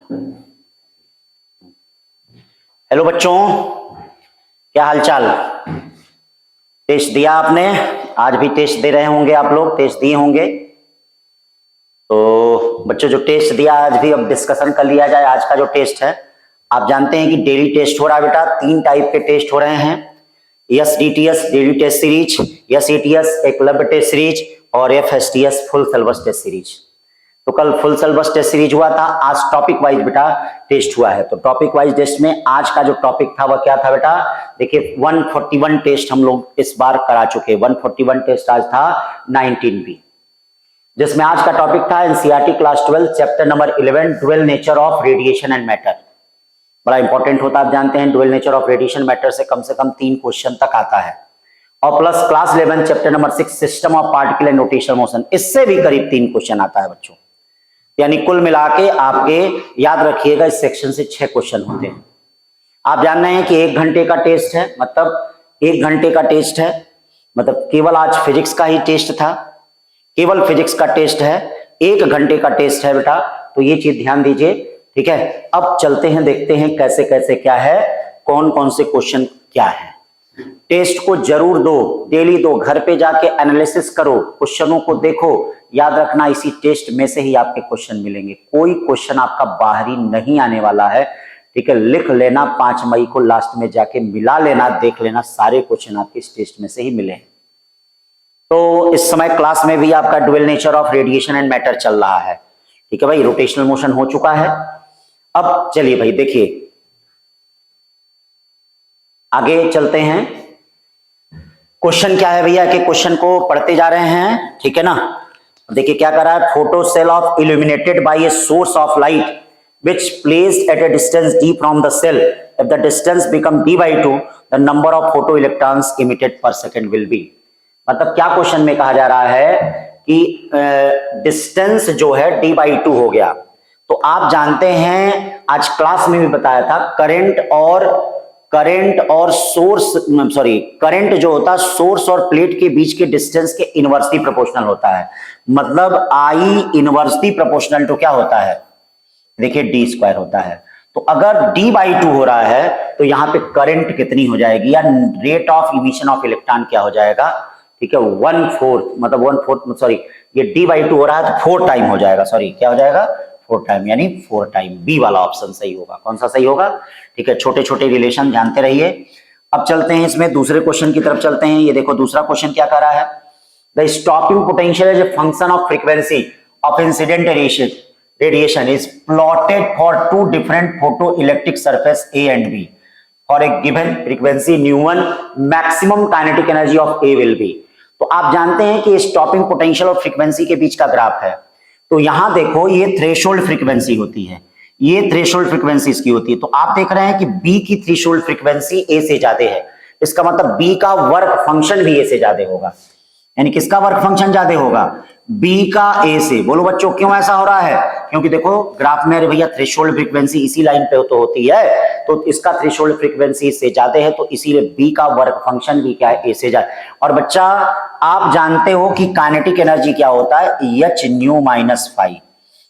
Hello बच्चों, क्या हालचाल। टेस्ट दिया आपने? आज भी टेस्ट दे रहे होंगे आप लोग, टेस्ट दिए होंगे। तो बच्चों जो टेस्ट दिया आज भी अब डिस्कशन कर लिया जाए। आज का जो टेस्ट है, आप जानते हैं कि डेली टेस्ट हो रहा है बेटा। 3 टाइप के टेस्ट हो रहे हैं, SDTS daily test series, SATS Eklavya test series और FSTS full syllabus test series. तो कल फुल सिलेबस टेस्ट सीरीज हुआ था, आज टॉपिक वाइज बेटा टेस्ट हुआ है। तो टॉपिक वाइज टेस्ट में आज का जो टॉपिक था वह क्या था बेटा? देखिए 141 टेस्ट हम लोग इस बार करा चुके। 141 टेस्ट आज था 19B, जिसमें आज का टॉपिक था NCERT class 12 chapter number 11 dual nature of radiation and matter. बड़ा इंपॉर्टेंट होता है, आप जानते हैं dual nature of radiation matter से कम 3 क्वेश्चन तक आता है। और plus class 11 chapter number 6 system of particle and rotational motion, इससे भी करीब 3 क्वेश्चन आता है बच्चों। यानी कुल मिला के आपके याद रखिएगा इस सेक्शन से 6 क्वेश्चन होते हैं। आप जान रहे हैं कि 1 घंटे का टेस्ट है, मतलब 1 घंटे का टेस्ट है, मतलब केवल आज फिजिक्स का ही टेस्ट था, केवल फिजिक्स का टेस्ट है, 1 घंटे का टेस्ट है बेटा। तो ये चीज ध्यान दीजिए, ठीक है। अब चलते हैं, देखते हैं कैसे कैसे क्या है, कौन कौन से क्वेश्चन क्या है। टेस्ट को जरूर दो, डेली दो, घर पे जाके एनालिसिस करो, क्वेश्चनों को देखो। याद रखना इसी टेस्ट में से ही आपके क्वेश्चन मिलेंगे, कोई क्वेश्चन आपका बाहरी नहीं आने वाला है, ठीक है। लिख लेना, 5 मई को लास्ट में जाके मिला लेना, देख लेना, सारे क्वेश्चन आपके इस टेस्ट में से ही मिले। तो इस समय क्लास में भी आपका dual nature of radiation and matter चल रहा है, ठीक है भाई। रोटेशनल मोशन हो चुका है। अब चलिए भाई देखिए, आगे चलते हैं। क्वेश्चन क्या है भैया कि क्वेश्चन को पढ़ते जा रहे हैं, ठीक है ना। देखिए क्या कर रहा है, photo cell of illuminated by a source of light which placed at a distance d from the cell, if the distance become d by 2, the number of photoelectrons emitted per second will be। मतलब क्या question में कहा जा रहा है कि distance जो है d by 2 हो गया। तो आप जानते हैं, आज क्लास में भी बताया था, करंट जो होता है सोर्स और प्लेट के बीच के डिस्टेंस के इनवर्सली प्रोपोर्शनल होता है। मतलब आई इनवर्सली प्रोपोर्शनल टू क्या होता है, देखिए डी स्क्वायर होता है। तो अगर डी बाई 2 हो रहा है तो यहां पे करंट कितनी हो जाएगी, या rate of emission of electron क्या हो जाएगा, ठीक है 1/4, मतलब 1/4 सॉरी, ये डी बाई 2 हो रहा है तो 4 टाइम हो जाएगा, सॉरी क्या हो जाएगा 4 टाइम, यानी 4 टाइम। बी वाला ऑप्शन सही होगा। कौन सा सही होगा, ठीक है। छोटे छोटे रिलेशन जानते रहिए। अब चलते हैं इसमें दूसरे क्वेश्चन की तरफ चलते हैं। ये देखो दूसरा क्वेश्चन क्या कर रहा है, the stopping potential is a function of frequency of incident radiation is plotted for 2 different photoelectric surface A and B for a given frequency nu1, maximum kinetic energy of A will be। तो आप जानते हैं कि stopping potential और frequency के बीच का graph है। तो यहां देखो ये थ्रेशोल्ड फ्रीक्वेंसी होती है, ये थ्रेशोल्ड फ्रीक्वेंसी इसकी होती है। तो आप देख रहे हैं कि B की थ्रेशोल्ड फ्रीक्वेंसी A से ज्यादा है, इसका मतलब B का वर्क फंक्शन भी A से ज्यादा होगा। यानी किसका वर्क फंक्शन ज्यादा होगा, बी का ए से। बोलो बच्चों क्यों ऐसा हो रहा है, क्योंकि देखो ग्राफ में अरे भैया थ्रेशोल्ड फ्रीक्वेंसी इसी लाइन पे तो होती है, तो इसका थ्रेशोल्ड फ्रीक्वेंसी से ज्यादा है, तो इसीलिए बी का वर्क फंक्शन भी क्या है, ए से ज्यादा। और बच्चा आप जानते हो कि काइनेटिक एनर्जी क्या होता है, एच न्यू माइनस फाइव।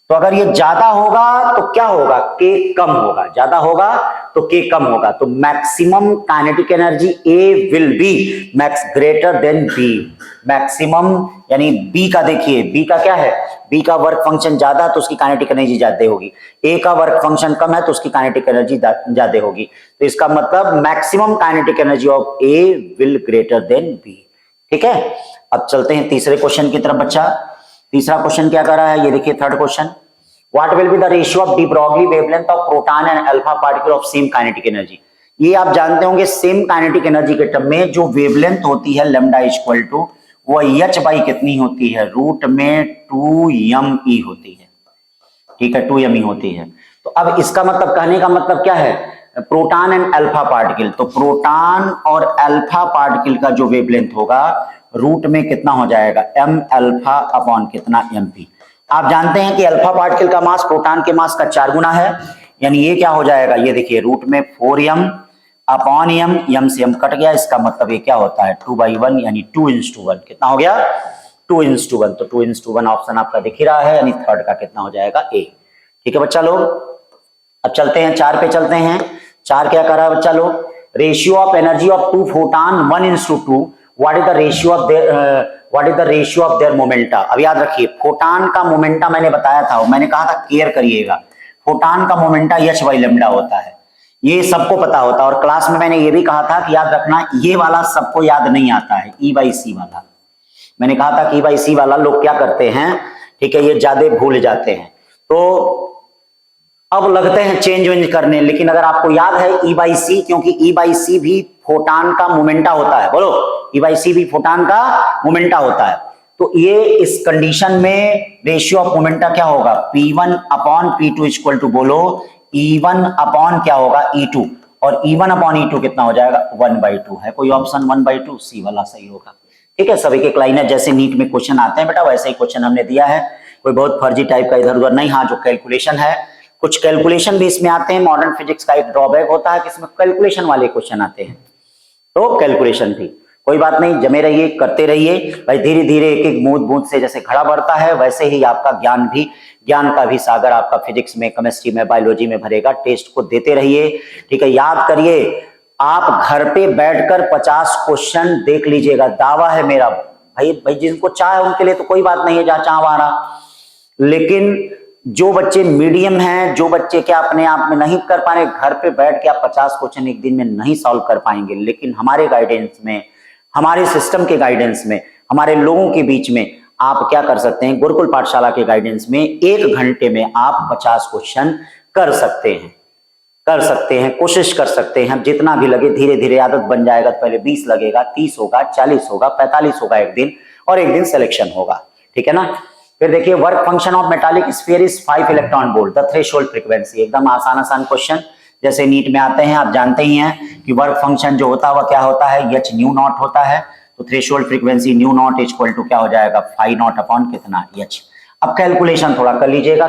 तो अगर ये ज्यादा होगा तो क्या होगा, के कम होगा, ज्यादा होगा तो के कम होगा। तो maximum kinetic energy A will be max greater than B. Maximum यानी बी का, देखिए बी का क्या है, बी का वर्क फंक्शन ज्यादा तो उसकी काइनेटिक एनर्जी ज्यादा होगी, ए का वर्क फंक्शन कम है तो उसकी काइनेटिक एनर्जी ज्यादा होगी। तो इसका मतलब maximum kinetic energy of A will greater than B, ठीक है। अब चलते हैं तीसरे क्वेश्चन की तरफ बच्चा। तीसरा क्वेश्चन क्या कर रहा है, ये देखिए third question, what will be the ratio of D Broglie wavelength of proton and alpha particle of same kinetic energy. ये आप जानते होंगे सेम काइनेटिक एनर्जी के टर्म में जो वेवलेंथ होती है लैम्डा इक्वल टू वो एच बाई कितनी होती है, रूट में 2m होती है, ठीक है 2m होती है। तो अब इसका मतलब, कहने का मतलब क्या है, प्रोटॉन एंड अल्फा पार्टिकल, तो प्रोटॉन और अल्फा पार्टिकल का जो वेवलेंथ होगा रूट में कितना हो जाएगा, m अल्फा अपॉन कितना mp। आप जानते हैं कि अल्फा पार्टिकल का मास प्रोटॉन के मास का 4 गुना है, यानी ये क्या हो जाएगा, ये देखिए रूट में 4m अपॉन m से m कट गया, इसका मतलब ये क्या होता है 2/1, यानी 2:1। कितना हो गया 2:1। तो 2:1 ऑप्शन आपका दिख ही रहा है, यानी थर्ड का कितना हो जाएगा ए, ठीक है बच्चा लोग। अब चलते हैं 4 पे चलते हैं। 4 क्या करा बच्चा लोग, ratio of energy of 2 photon 1:2, what is the ratio of their momenta. अब याद रखिए फोटान का मोमेंटा मैंने बताया था, मैंने कहा था केयर करिएगा, फोटान का मोमेंटा h/λ होता है, ये सबको पता होता है। और क्लास में मैंने ये भी कहा था कि याद रखना ये वाला सबको याद नहीं आता है, E/c वाला। मैंने कहा था कि E/c वाला लोग क्या करते हैं, ठीक है, ये ज्यादा भूल जाते हैं, तो अब लगते हैं चेंज वेंज करने। लेकिन अगर आपको याद है E/c, क्योंकि E/c भी फोटान का मोमेंटा होता है, बोलो E/c भी फोटान का मोमेंटा होता है। तो ये इस कंडीशन में रेशियो ऑफ मोमेंटा क्या होगा, P1/P2 इक्वल टू, बोलो E1 क्या होगा, E2, और E1/E2 कितना हो जाएगा, 1/2 है। कोई ऑप्शन 1/2 सी वाला सही होगा। ठीक है, सभी के लाइनर जैसे नीट में क्वेश्चन आते हैं बेटा वैसे ही क्वेश्चन हमने दिया है, कोई बहुत फर्जी टाइप का इधर उधर नहीं। हाँ, जो कैलकुलेशन है, कुछ कैलकुलेशन भी इसमें आते हैं। मॉडर्न फिजिक्स का एक ड्रॉबैक होता है कि इसमें कैलकुलेशन वाले क्वेश्चन आते हैं, तो कैलकुलेशन भी कोई बात नहीं, जमे रहिए, करते रहिए भाई। धीरे धीरे एक एक बूंद बूंद से जैसे घड़ा बढ़ता है वैसे ही आपका ज्ञान का भी सागर आपका फिजिक्स में, केमिस्ट्री में, बायोलॉजी में भरेगा। टेस्ट को देते रहिए, ठीक है। याद करिए, आप घर पे बैठकर 50 क्वेश्चन देख लीजिएगा, दावा है मेरा भाई जिनको चाहे उनके लिए तो कोई बात नहीं है, जहां चाह वहां रहा। लेकिन जो बच्चे मीडियम हैं, जो बच्चे क्या अपने आप में नहीं कर पा रहे, घर पे बैठ के आप 50 क्वेश्चन एक दिन में नहीं सॉल्व कर पाएंगे। लेकिन हमारे गाइडेंस में, हमारे सिस्टम के गाइडेंस में, हमारे लोगों के बीच में आप क्या कर सकते हैं, गुरुकुल पाठशाला के गाइडेंस में 1 घंटे में आप 50 क्वेश्चन कर सकते हैं, कोशिश कर सकते हैं। जितना भी लगे, धीरे धीरे आदत बन जाएगा। तो पहले 20 लगेगा, 30 होगा, 40 होगा, 45 होगा एक दिन, और एक दिन सिलेक्शन होगा, ठीक है ना। फिर देखिए, work function of metallic sphere is 5 electron volt, the threshold frequency. एकदम आसान क्वेश्चन, जैसे नीट में आते हैं, आप जानते ही हैं कि वर्क फंक्शन जो होता है वह क्या होता है, h न्यू नॉट होता है। तो threshold frequency nu not equal to क्या हो जाएगा, 5 अपॉन कितना, h। अब कैलकुलेशन थोड़ा कर लीजिएगा,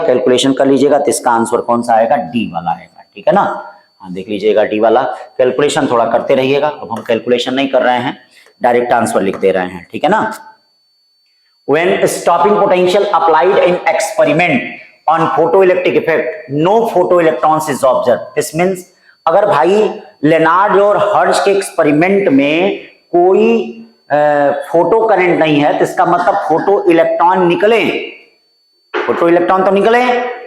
तो इसका आंसर कौन सा आएगा, डी वाला आएगा, ठीक है ना। हाँ, देख लीजिएगा डी वाला। कैलकुलेशन थोड़ा करते रहिएगा। अब हम कैलकुलेशन नहीं कर रहे हैं, डायरेक्ट आंसर लिख दे रहे हैं, ठीक है ना। When stopping potential applied in experiment on photoelectric effect, no photoelectrons is observed. This means अगर भाई लेनार्ड और हर्ट्ज के एक्सपेरिमेंट में कोई फोटो करंट नहीं है, तो इसका मतलब फोटो इलेक्ट्रॉन तो निकले,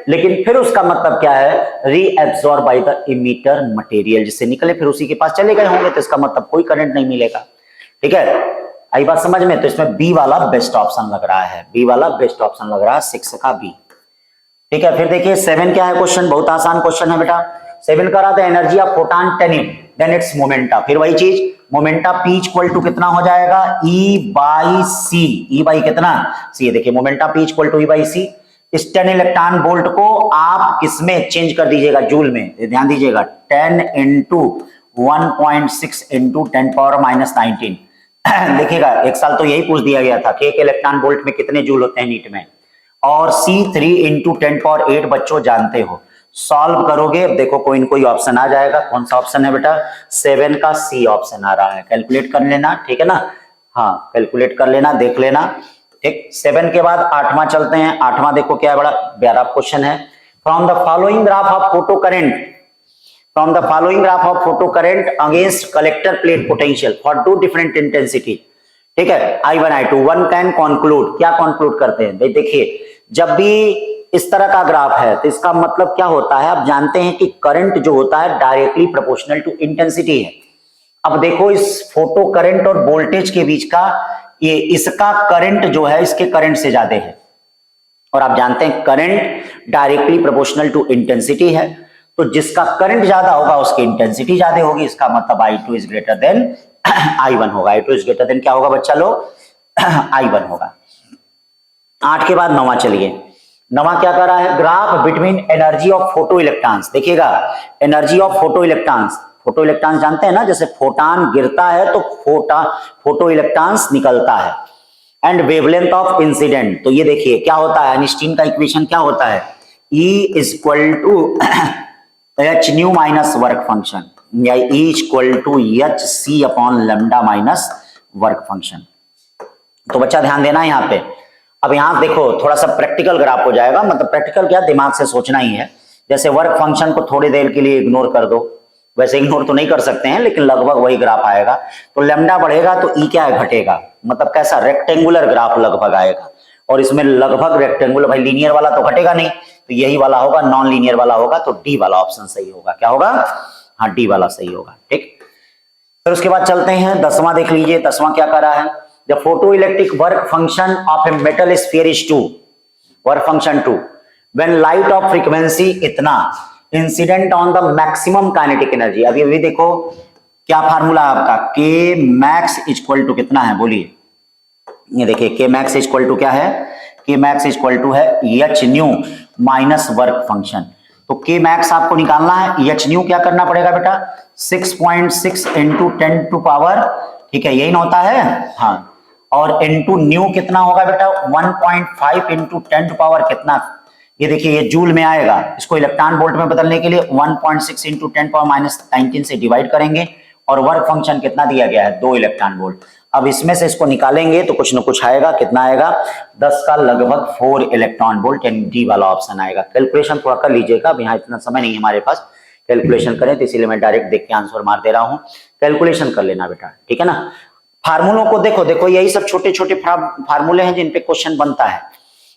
लेकिन फिर उसका मतलब क्या है, reabsorb by the emitter material, जिससे निकले फिर उसी के पास चले गए होंगे, तो इसका मतलब कोई करंट नहीं मिलेगा, ठीक है। आई बात समझ में। तो इसमें बी वाला बेस्ट ऑप्शन लग रहा है, 6 का बी, ठीक है। फिर देखिए 7 क्या है क्वेश्चन, बहुत आसान क्वेश्चन है बेटा। 7 करा था, energy of photon 10 then its momenta. फिर वही चीज, मोमेंटा P इक्वल टू कितना हो जाएगा, E/c, E बाई कितना, C। देखिए momenta P equal to E/c। इस 10 इलेक्ट्रॉन वोल्ट को आप किसमें चेंज कर दीजिएगा, जूल में। ध्यान दीजिएगा, 10 इंटू 1.6 इंटू 10⁻⁻19। देखिएगा, एक साल तो यही पूछ दिया गया था कि 1 इलेक्ट्रॉन वोल्ट में कितने जूल होते हैं नीट में। और C3 इंटू 10⁸ बच्चों जानते हो, सॉल्व करोगे। अब देखो कोई न कोई ऑप्शन आ जाएगा। कौन सा ऑप्शन है बेटा, 7 का C ऑप्शन आ रहा है। कैलकुलेट कर लेना, ठीक है ना। हाँ, कैलकुलेट कर लेना, देख लेना, ठीक। 7 के बाद 8वां चलते हैं। 8वां देखो क्या है, बड़ा प्यारा क्वेश्चन है। From the following graph of photo current against collector plate potential for 2 different intensity, ठीक है, I1 I2, one can conclude. क्या कॉन्क्लूड करते हैं भाई, देखिए जब भी इस तरह का ग्राफ है तो इसका मतलब क्या होता है, आप जानते हैं कि करंट जो होता है डायरेक्टली प्रोपोर्शनल टू इंटेंसिटी है। अब देखो इस फोटो करंट और वोल्टेज के बीच का, ये इसका करंट जो है इसके करंट से ज्यादा है, और आप जानते हैं current directly proportional to intensity है। तो जिसका करंट ज्यादा होगा उसकी इंटेंसिटी ज्यादा होगी, इसका मतलब I2 is greater than I1 होगा। I2 इज ग्रेटर देन क्या होगा बच्चा लोग, I1 होगा। 8 के बाद 9वां चलिए। 9वां क्या कर रहा है, graph between energy of photo electrons. देखिएगा, एनर्जी ऑफ फोटो इलेक्ट्रॉन्स जानते हैं ना, जैसे फोटान गिरता है तो फोटो इलेक्ट्रॉन्स निकलता है। एंड वेवलेंथ ऑफ इंसिडेंट, तो ये देखिए क्या होता है, आइंस्टीन का इक्वेशन क्या होता है, E equal to h nu minus work function, या E equal to h c upon lambda minus work function. तो बच्चा ध्यान देना है यहाँ पे। अब यहाँ देखो थोड़ा सा प्रैक्टिकल ग्राफ हो जाएगा, मतलब प्रैक्टिकल क्या, दिमाग से सोचना ही है। जैसे वर्क फंक्शन को थोड़ी देर के लिए इग्नोर कर दो, वैसे इग्नोर तो नहीं कर सकते हैं लेकिन लगभग वही ग्राफ आएगा। तो लैम्डा बढ़ेगा तो ई क्या है, घटेगा, मतलब कैसा, रेक्टेंगुलर ग्राफ लगभग आएगा। और इसमें लगभग रेक्टेंगुलर, भाई लीनियर वाला तो घटेगा नहीं, तो यही वाला होगा, नॉन लीनियर वाला होगा, तो डी वाला ऑप्शन सही होगा। क्या होगा, हाँ डी वाला सही होगा। ठीक, फिर उसके बाद चलते हैं 10वां देख लीजिए। 10वां क्या कर रहा है, the photo electric work function of a metal sphere is 2, work function 2 when light of frequency इतना incident on the maximum kinetic energy. अभी अभी देखो क्या फार्मूला है आपका, के मैक्स इक्वल टू कितना है, बोलिए, ये देखिए के मैक्स इक्वल टू क्या है, के मैक्स इक्वल टू है H nu minus work function. तो के मैक्स आपको निकालना है, एच न्यू क्या करना पड़ेगा बेटा, 6.6 इंटू 10 टू पावर, ठीक है यही ना होता है, हाँ, और इंटू न्यू कितना होगा बेटा 1.5 इंटू 10 टू पावर कितना, ये देखिए ये जूल में आएगा, इसको इलेक्ट्रॉन वोल्ट में बदलने के लिए 1.6 इंटू 10 पावर माइनस 19 से डिवाइड करेंगे, और वर्क फंक्शन कितना दिया गया है 2 इलेक्ट्रॉन वोल्ट। अब इसमें से इसको निकालेंगे तो कुछ ना कुछ आएगा, कितना आएगा 10 का लगभग 4 इलेक्ट्रॉन वोल्ट, यानी डी वाला ऑप्शन आएगा। कैलकुलेशन थोड़ा कर लीजिएगा, अब यहाँ इतना समय नहीं है हमारे पास कैलकुलेशन करें, तो इसीलिए मैं डायरेक्ट देख के आंसर मार दे रहा हूँ, कैलकुलेशन कर लेना बेटा, ठीक है ना। फार्मूलों को देखो, देखो यही सब छोटे छोटे फार्मूले हैं जिन पे क्वेश्चन बनता है,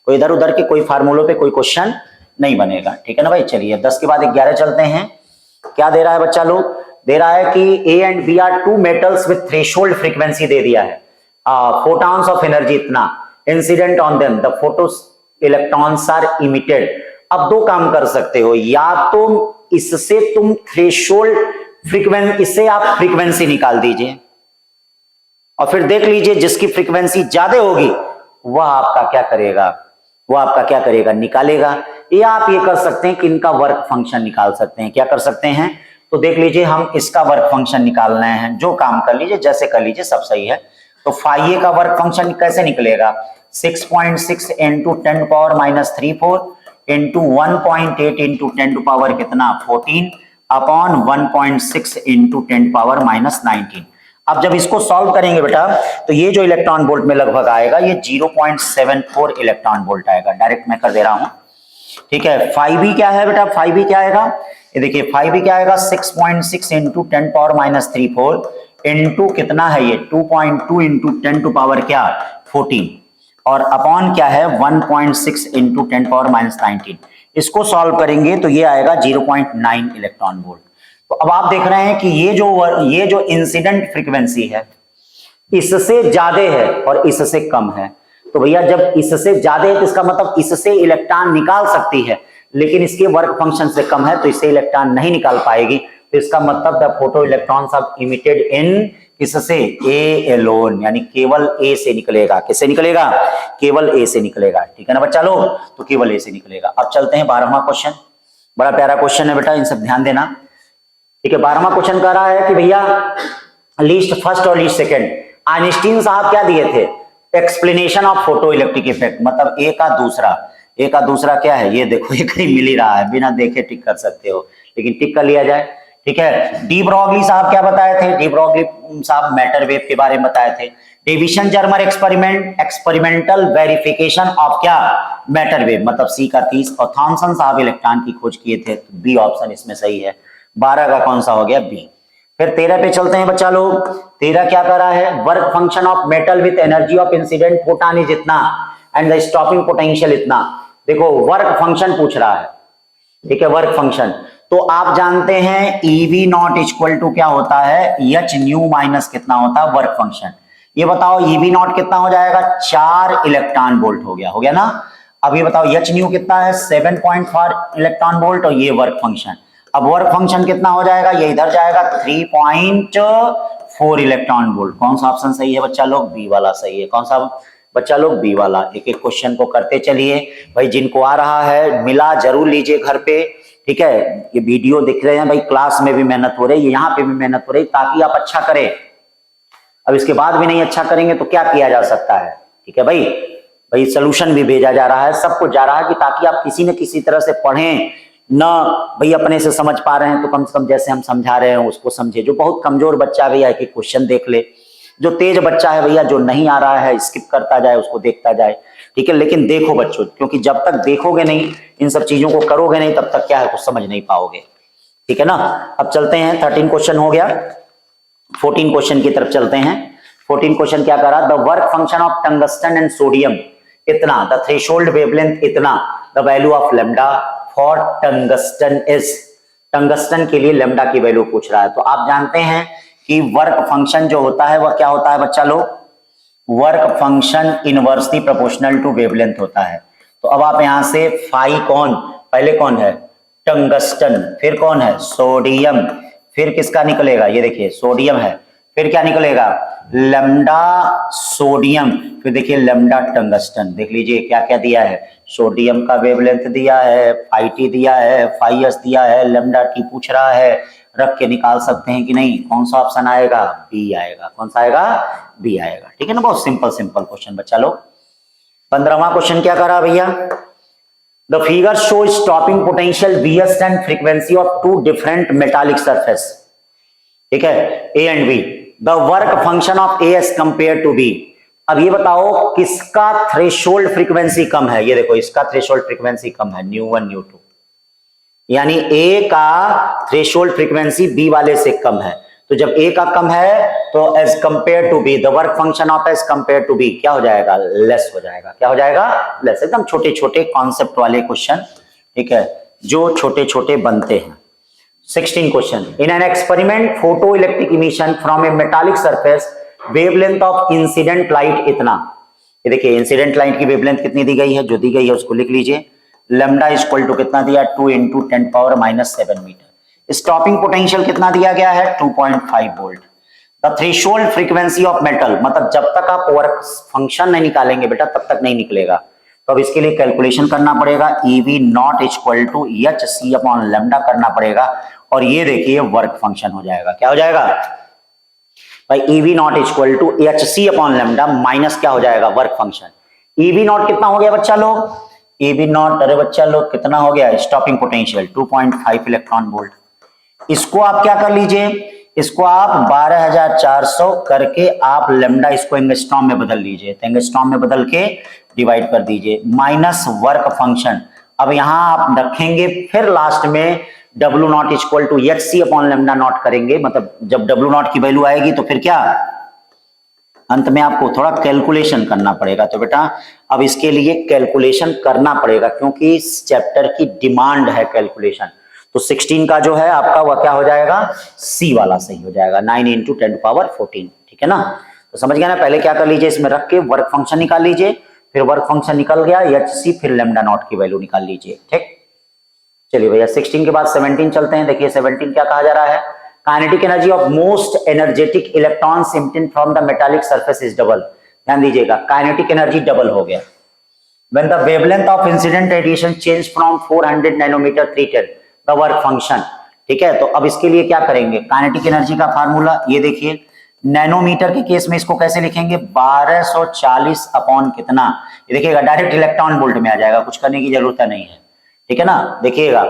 कोई इधर उधर के कोई फार्मूलों पे कोई क्वेश्चन नहीं बनेगा, ठीक है ना भाई। चलिए 10 के बाद 11 चलते हैं। क्या दे रहा है बच्चा लोग, दे रहा है कि A and B are 2 metals with threshold frequency दे दिया है, फोटॉन्स ऑफ एनर्जी इतना, incident on them the photo electrons are emitted. अब दो काम कर सकते हो, या तो इससे तुम थ्रेशोल्ड फ्रीक्वेंसी, इससे आप फ्रीक्वेंसी निकाल दीजिए और फिर देख लीजिए जिसकी फ्रीक्वेंसी ज्यादा होगी वह आपका क्या करेगा, वो आपका क्या करेगा, निकालेगा। या आप ये कर सकते हैं कि इनका वर्क फंक्शन निकाल सकते हैं। क्या कर सकते हैं, तो देख लीजिए हम इसका वर्क फंक्शन निकालना है, जो काम कर लीजिए जैसे कर लीजिए सब सही है। तो फाई ए का वर्क फंक्शन कैसे निकलेगा, 6.6 into 10 power minus 34 into 1.8 into 10 to power कितना 14 अपॉन 1.6 इंटू 10 पावर माइनस 19। अब जब इसको सॉल्व करेंगे बेटा तो ये जो इलेक्ट्रॉन वोल्ट में लगभग आएगा ये 0.74 इलेक्ट्रॉन वोल्ट आएगा, डायरेक्ट मैं कर दे रहा हूं, ठीक है। 5b क्या है बेटा, 5b क्या आएगा, ये देखिए 5b क्या आएगा 6.6 इंटू 10 पावर माइनस 34 इंटू कितना है ये 2.2 इंटू 10 टू पावर क्या 14 और अपॉन क्या है 1.6 इंटू 10 पावर माइनस 19। इसको सॉल्व करेंगे तो ये आएगा 0.9 इलेक्ट्रॉन वोल्ट। तो अब आप देख रहे हैं कि ये जो इंसिडेंट फ्रीक्वेंसी है इससे ज्यादा है और इससे कम है। तो भैया जब इससे ज्यादा है तो इसका मतलब इससे इलेक्ट्रॉन निकाल सकती है, लेकिन इसके वर्क फंक्शन से कम है तो इससे इलेक्ट्रॉन नहीं निकाल पाएगी। तो इसका मतलब the photo electrons are emitted in किससे, ए एलोन, यानी केवल ए से निकलेगा। किससे निकलेगा, केवल ए से निकलेगा, ठीक है ना बच्चा लोग, तो केवल ए से निकलेगा। अब चलते हैं 12वां क्वेश्चन, बड़ा प्यारा क्वेश्चन है बेटा, इन सब ध्यान देना, ठीक है। 12वां क्वेश्चन कह रहा है कि भैया लिस्ट फर्स्ट और लिस्ट सेकंड, आइंस्टीन साहब क्या दिए थे, explanation of photo electric effect, मतलब ए का दूसरा क्या है, ये देखो ये कहीं मिल ही रहा है, बिना देखे टिक कर सकते हो, लेकिन टिक कर लिया जाए, ठीक है। डी ब्रॉगली साहब क्या बताए थे, डी ब्रॉगली साहब मैटर वेव के बारे में बताए थे। Davisson Germer experiment, experimental verification of क्या मैटर वेव, मतलब सी का 30, और थॉमसन साहब इलेक्ट्रॉन की खोज किए थे, तो बी ऑप्शन इसमें सही है। 12 का कौन सा हो गया, बी। फिर 13 पे चलते हैं बच्चा लोग। 13 क्या कर रहा है, work function of metal with energy of incident photon is इतना एंड द स्टॉपिंग पोटेंशियल इतना। देखो वर्क फंक्शन पूछ रहा है, ठीक है, वर्क फंक्शन। तो आप जानते हैं EV नॉट इक्वल टू क्या होता है, एच न्यू माइनस कितना होता है वर्क फंक्शन। ये बताओ EV नॉट कितना हो जाएगा, 4 इलेक्ट्रॉन वोल्ट हो गया ना। अब ये बताओ एच न्यू कितना है 7.4 इलेक्ट्रॉन वोल्ट, और ये वर्क फंक्शन। अब वर्क फंक्शन कितना हो जाएगा, ये इधर जाएगा 3.4 इलेक्ट्रॉन वोल्ट। कौन सा ऑप्शन सही है बच्चा लोग, बी वाला सही है। कौन सा बच्चा लोग, बी वाला। एक एक क्वेश्चन को करते चलिए भाई, जिनको आ रहा है मिला जरूर लीजिए घर पे, ठीक है। ये वीडियो दिख रहे हैं भाई, क्लास में भी मेहनत हो रही है, यहाँ पे भी मेहनत हो रही है, ताकि आप अच्छा करें। अब इसके बाद भी नहीं अच्छा करेंगे तो क्या किया जा सकता है, ठीक है भाई सोल्यूशन भी भेजा जा रहा है, सब कुछ जा रहा है कि ताकि आप किसी न किसी तरह से पढ़ें ना। भाई अपने से समझ पा रहे हैं तो कम से कम जैसे हम समझा रहे हैं उसको समझे। जो बहुत कमजोर बच्चा है भैया एक क्वेश्चन देख ले, जो तेज बच्चा है भैया जो नहीं आ रहा है स्किप करता जाए, उसको देखता जाए। ठीक है, लेकिन देखो बच्चों, क्योंकि जब तक देखोगे नहीं, इन सब चीजों को करोगे नहीं, तब तक क्या है, कुछ समझ नहीं पाओगे। ठीक है ना। अब चलते हैं, 13 क्वेश्चन हो गया, 14 क्वेश्चन की तरफ चलते हैं। 14 क्वेश्चन क्या करा, the work function of tungsten and sodium इतना, द थ्रेशोल्ड वेवलेंथ इतना, the value of lambda for tungsten is. Tungsten के लिए लेमडा की वैल्यू पूछ रहा है। तो आप जानते हैं कि वर्क फंक्शन जो होता है वह क्या होता है बच्चा लोग, work function inversely proportional to wavelength होता है। तो अब आप यहां से फाई कौन, पहले कौन है टंगस्टन, फिर कौन है सोडियम, फिर किसका निकलेगा, ये देखिए सोडियम है, फिर क्या निकलेगा लैम्डा सोडियम, फिर देखिए लैम्डा टंगस्टन। देख लीजिए क्या क्या दिया है, सोडियम का वेवलेंथ दिया है, फाई टी दिया है, फाई एस दिया है, लैम्डा टी पूछ रहा है, रख के निकाल सकते हैं कि नहीं। कौन सा ऑप्शन आएगा, बी आएगा। कौन सा आएगा, बी आएगा। ठीक है ना, बहुत सिंपल सिंपल क्वेश्चन बच्चा लोग। 15वां क्वेश्चन क्या करा भैया, the figure show stopping potential Vs and frequency of two different metallic surface. ठीक है, A and B, the work function of A as compare to B. अब ये बताओ किसका थ्रेशोल्ड फ्रीक्वेंसी कम है, ये देखो इसका थ्रेशोल्ड फ्रीक्वेंसी कम है, ν1 ν2, यानी ए का थ्रेशोल्ड फ्रीक्वेंसी बी वाले से कम है। तो जब ए का कम है तो as compare to B, the work function of as compare to B क्या हो जाएगा, लेस हो जाएगा। क्या हो जाएगा, लेस। एकदम छोटे छोटे कॉन्सेप्ट वाले क्वेश्चन, ठीक है, जो छोटे छोटे बनते हैं। 16 question, in an experiment photo electric emission from A metallic surface, wavelength of incident light इतना। ये देखिए इंसिडेंट लाइट की वेवलेंथ कितनी दी गई है, जो दी गई है उसको लिख लीजिए। लैम्डा इक्वल टू कितना दिया, 2 × 10⁻⁻7 मीटर। स्टॉपिंग पोटेंशियल कितना दिया गया है, 2.5 volt. The threshold frequency of metal, मतलब जब तक आप वर्क फंक्शन नहीं निकालेंगे बेटा तब तक नहीं निकलेगा। तो अब इसके लिए कैलकुलेशन करना पड़ेगा, EV not equal to HC upon lambda करना पड़ेगा, और ये देखिए वर्क फंक्शन हो जाएगा। क्या हो जाएगा भाई, EV not equal to HC upon lambda minus क्या हो जाएगा, वर्क फंक्शन। EV नॉट कितना हो गया बच्चा लोग, EV नॉट, अरे बच्चा लोग कितना हो गया, स्टॉपिंग पोटेंशियल 2.5 इलेक्ट्रॉन वोल्ट। इसको आप क्या कर लीजिए, इसको आप 12400 करके आप लैम्डा इसको एंगस्ट्रॉम में बदल लीजिए, तो एंगस्ट्रॉम में बदल के डिवाइड कर दीजिए, माइनस वर्क फंक्शन। अब यहां आप रखेंगे, फिर लास्ट में W not equal to HC upon lambda not करेंगे, मतलब जब W नॉट की वैल्यू आएगी तो फिर क्या, अंत में आपको थोड़ा कैलकुलेशन करना पड़ेगा। तो बेटा अब इसके लिए कैलकुलेशन करना पड़ेगा, क्योंकि इस चैप्टर की डिमांड है कैलकुलेशन। तो 16 का जो है आपका वह क्या हो जाएगा, सी वाला सही हो जाएगा, 9 × 10⁻14। ठीक है ना, तो समझ गया ना। पहले क्या कर लीजिए, इसमें रख के वर्क फंक्शन निकाल लीजिए, फिर वर्क फंक्शन निकल गया HC, फिर लैम्डा नॉट की वैल्यू निकाल लीजिए। ठीक, चलिए भैया 16 के बाद 17 चलते हैं। देखिए 17 क्या कहा जा रहा है, kinetic energy of most energetic electrons emitted from the metallic surface is double. ध्यान दीजिएगा, काइनेटिक एनर्जी डबल हो गया when the wavelength of incident radiation change from 400 nanometre 310 the work function। ठीक है, तो अब इसके लिए क्या करेंगे, काइनेटिक एनर्जी का फार्मूला ये देखिए, नैनोमीटर के केस में इसको कैसे लिखेंगे, 1240 अपॉन कितना, ये देखिएगा डायरेक्ट इलेक्ट्रॉन वोल्ट में आ जाएगा, कुछ करने की जरूरत नहीं है। ठीक है ना, देखिएगा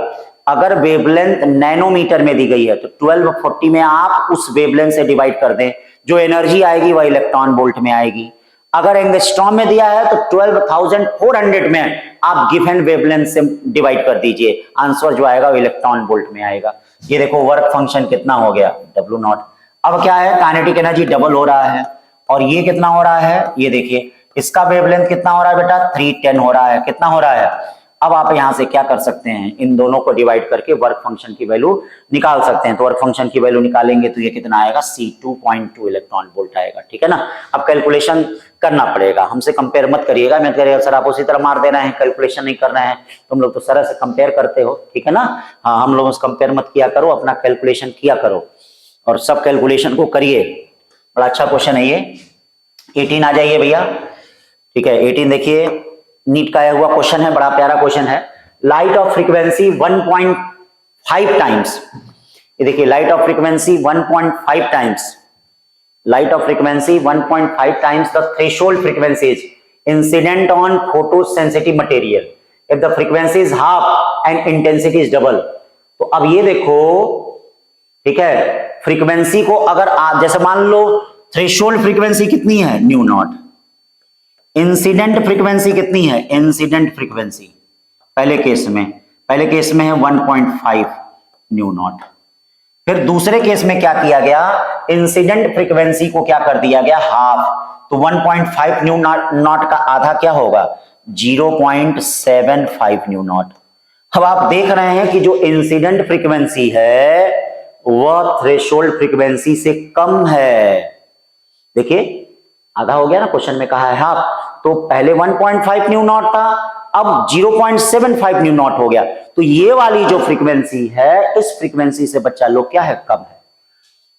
अगर वेवलेंथ नैनोमीटर में दी गई है तो 1240 में आप उस वेवलेंथ से डिवाइड कर दें, जो एनर्जी आएगी वह इलेक्ट्रॉन वोल्ट में आएगी। अगर एंगस्ट्रॉम में दिया है तो 12,400 में आप गिवन वेवलेंथ से डिवाइड कर दीजिए, आंसर जो आएगा वो इलेक्ट्रॉन वोल्ट में आएगा। ये देखो वर्क फंक्शन कितना हो गया, W नॉट। अब क्या है, काइनेटिक एनर्जी डबल हो रहा है, और ये कितना हो रहा है, ये देखिए इसका वेवलेंथ कितना हो रहा है बेटा, 310 हो रहा है। कितना हो रहा है, अब आप यहां से क्या कर सकते हैं, इन दोनों को डिवाइड करके वर्क फंक्शन की वैल्यू निकाल सकते हैं। तो वर्क फंक्शन की वैल्यू निकालेंगे तो ये कितना आएगा, C2.2 इलेक्ट्रॉन वोल्ट आएगा। ठीक है ना, अब कैलकुलेशन करना पड़ेगा, हमसे कंपेयर मत करिएगा। मैं कह रहा सर आप उसी तरह मार दे रहे हैं, कैलकुलेशन नहीं कर रहे हैं, तुम लोग तो सरल से कंपेयर करते हो। ठीक है ना, हाँ हम लोगों से कंपेयर मत किया करो, अपना कैलकुलेशन किया करो और सब कैलकुलेशन को करिए। बड़ा अच्छा क्वेश्चन है ये। 18 आ जाइए भैया। ठीक है, 18 देखिए, नीट का आया हुआ क्वेश्चन है, बड़ा प्यारा क्वेश्चन है। लाइट ऑफ फ्रीक्वेंसी 1.5 टाइम्स, ये देखिए light of frequency 1.5 times, light of frequency 1.5 times the threshold frequencies incident on photo sensitive material if the frequency is half and intensity is double. तो अब ये देखो, ठीक है, फ्रीक्वेंसी को अगर आप जैसे मान लो थ्रेशोल्ड फ्रीक्वेंसी कितनी है, न्यू नॉट, इंसिडेंट फ्रीक्वेंसी कितनी है? इंसिडेंट फ्रीक्वेंसी पहले केस में है 1.5 न्यू नॉट। फिर दूसरे केस में क्या किया गया? इंसिडेंट फ्रीक्वेंसी को क्या कर दिया गया? हाफ। तो 1.5 न्यू नॉट का आधा क्या होगा? 0.75 न्यू नॉट। अब आप देख रहे हैं कि जो इंसिडेंट फ्रीक्वेंसी है वह थ्रेशोल्ड फ्रीक्वेंसी से कम है। देखिए आधा हो गया ना, क्वेश्चन में कहा है हाफ। तो पहले 1.5 न्यू नॉट था, अब 0.75 न्यू नॉट हो गया। तो ये वाली जो फ्रीक्वेंसी है, इस फ्रीक्वेंसी से बच्चा लोग क्या है? कम है।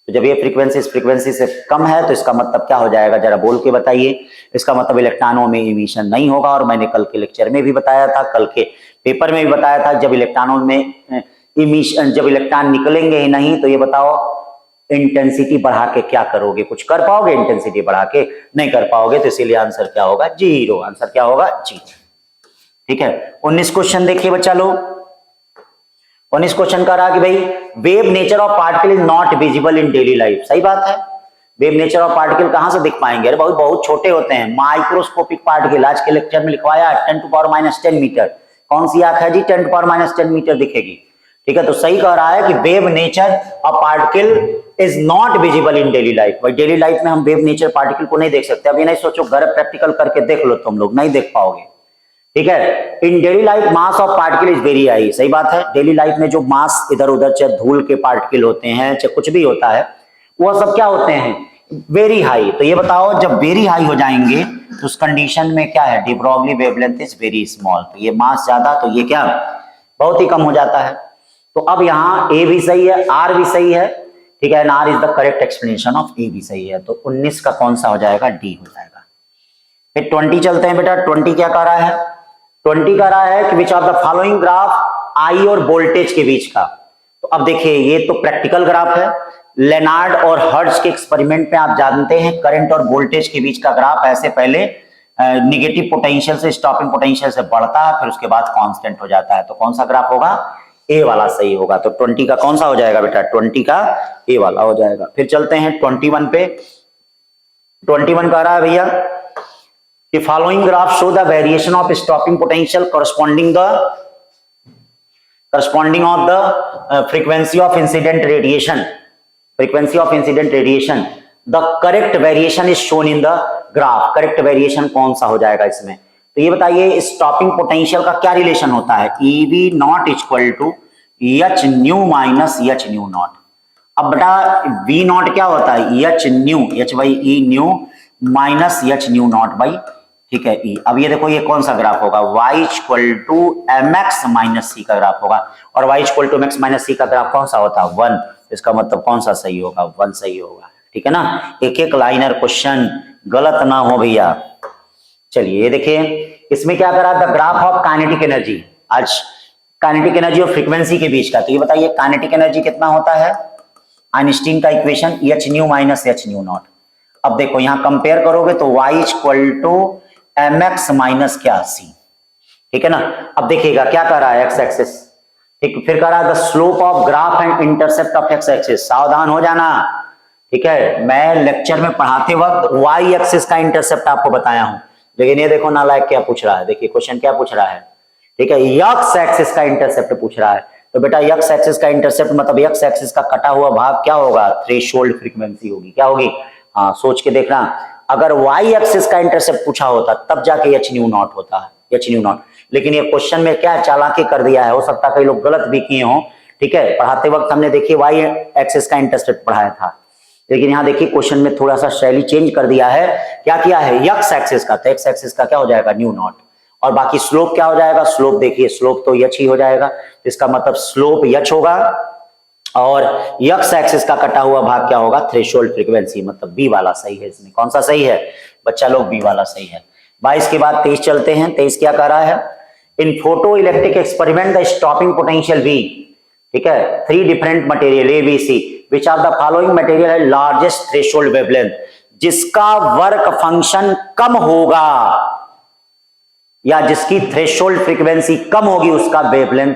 तो जब ये फ्रीक्वेंसी इस फ्रीक्वेंसी से कम है तो इसका मतलब क्या हो जाएगा? जरा बोल के बताइए। इसका मतलब इलेक्ट्रॉनों में इमिशन नहीं होगा। और मैंने कल के लेक्चर में भी बताया था, कल के पेपर में भी बताया था, जब इलेक्ट्रॉनों में इमिशन, जब इलेक्ट्रॉन निकलेंगे ही नहीं तो ये बताओ इंटेंसिटी बढ़ा के क्या करोगे? कुछ कर पाओगे? इंटेंसिटी बढ़ा के नहीं कर पाओगे। तो इसीलिए आंसर क्या होगा? जीरो। आंसर क्या होगा? जीरो। ठीक है। 19 क्वेश्चन देखिए बच्चा लोग। 19 क्वेश्चन का रहा कि भाई wave nature of particle is not visible in daily life. सही बात है। वेव नेचर ऑफ पार्टिकल कहां से दिख पाएंगे? अरे बहुत छोटे होते हैं, माइक्रोस्कोपिक पार्टिकल। आज के लेक्चर में लिखवाया 10⁻⁻10 मीटर। कौन सी आंख है जी 10⁻⁻10 मीटर दिखेगी? ठीक है। तो सही कह रहा है कि wave nature of particle is not visible in daily life. भाई डेली लाइफ में हम वेव नेचर पार्टिकल को नहीं देख सकते। अभी नहीं सोचो, घर प्रैक्टिकल करके देख लो, तुम लोग नहीं देख पाओगे। ठीक है। In daily life mass of particle is very high. सही बात है। डेली लाइफ में जो मास इधर उधर चाहे धूल के पार्टिकल होते हैं, चाहे कुछ भी होता है, वो सब क्या होते हैं? Very high. तो ये बताओ जब वेरी हाई हो जाएंगे तो उस कंडीशन में क्या है? D Broglie wavelength is very small. तो ये मास ज्यादा, तो ये क्या बहुत ही कम हो जाता है। तो अब यहाँ ए भी सही है, आर भी सही है। ठीक है। R is the correct explanation of A भी सही है। तो 19 का कौन सा हो जाएगा? डी हो जाएगा। फिर 20 चलते हैं बेटा। 20 क्या कह रहा है? 20 कह रहा है कि which of the following graph I और वोल्टेज के बीच का। तो अब देखिए ये तो प्रैक्टिकल ग्राफ है। लेनार्ड और हर्ट्ज के एक्सपेरिमेंट में आप जानते हैं करंट और वोल्टेज के बीच का ग्राफ ऐसे पहले निगेटिव पोटेंशियल से स्टॉपिंग पोटेंशियल से बढ़ता है, फिर उसके बाद कांस्टेंट हो जाता है। तो कौन सा ग्राफ होगा? ए वाला सही होगा। तो 20 का कौन सा हो जाएगा बेटा? 20 का ए वाला हो जाएगा। फिर चलते हैं 21 पे। 21 कह रहा है भैया कि following graph show the variation of stopping potential corresponding of the frequency of incident radiation. Frequency of incident radiation, the correct variation is shown in the graph. Correct variation कौन सा हो जाएगा इसमें? तो ये बताइए स्टॉपिंग पोटेंशियल का क्या रिलेशन होता है? EV not equal to H nu minus H nu not. अब बेटा V नॉट क्या होता है? H nu, H by E nu minus H nu not by, ठीक है, E। अब ये देखो ये कौन सा ग्राफ होगा? Y equal to mx minus C का ग्राफ होगा। और Y equal to mx minus C का ग्राफ कौन सा होता है? 1। इसका मतलब कौन सा सही होगा? 1 सही होगा। ठीक है ना। एक एक लाइनर क्वेश्चन गलत ना हो भैया। चलिए ये देखिए इसमें क्या करा? The graph of kinetic energy. आज काइनेटिक एनर्जी और फ्रीक्वेंसी के बीच का। तो ये बताइए काइनेटिक एनर्जी कितना होता है? आइंस्टीन का equation H nu minus H nu not. अब देखो यहां कंपेयर करोगे तो y equal to mx minus क्या c। ठीक है ना। अब देखिएगा क्या कर रहा है? X axis. ठीक। फिर कह रहा है the slope of graph and intercept of x axis. सावधान हो जाना। ठीक है। मैं लेक्चर में पढ़ाते वक्त y एक्सिस का इंटरसेप्ट आपको बताया हूं, लेकिन ये देखो नालायक क्या पूछ रहा है। देखिए क्वेश्चन क्या पूछ रहा है? ठीक है। एक्स एक्सिस का इंटरसेप्ट पूछ रहा है। तो बेटा एक्स एक्सिस का इंटरसेप्ट मतलब एक्स एक्सिस का कटा हुआ भाग क्या होगा? थ्रेशोल्ड फ्रीक्वेंसी होगी। क्या होगी? हाँ सोच के देखना। अगर y एक्सिस का इंटरसेप्ट पूछा होता तब जाके एच न्यू नॉट होता है, एच न्यू नॉट। लेकिन ये क्वेश्चन में क्या चालाकी कर दिया है, हो सकता है कई लोग गलत भी किए हों। ठीक है। पढ़ाते वक्त हमने देखिए y एक्सिस का इंटरसेप्ट पढ़ाया था, लेकिन यहाँ देखिए क्वेश्चन में थोड़ा सा शैली चेंज कर दिया है। क्या किया है? एक्स एक्सिस का। तो एक्स एक्सिस का क्या हो जाएगा? New not. और बाकी स्लोप क्या हो जाएगा? स्लोप देखिए स्लोप तो एच ही हो जाएगा। इसका मतलब स्लोप एच होगा और एक्स एक्सिस का कटा हुआ भाग क्या होगा? Threshold frequency. मतलब बी वाला सही है इसमें। कौन सा सही है बच्चा लोग? बी वाला सही है। 22 के बाद 23 चलते हैं। 23 क्या कर रहा है? In photo electric experiment the stopping potential V। ठीक है। 3 different material A B C, which of the following material है लार्जेस्ट थ्रेशोल्ड वेवलेंथ। जिसका वर्क फंक्शन कम होगा या जिसकी थ्रेशोल्ड फ्रीक्वेंसी कम होगी उसका वेवलेंथ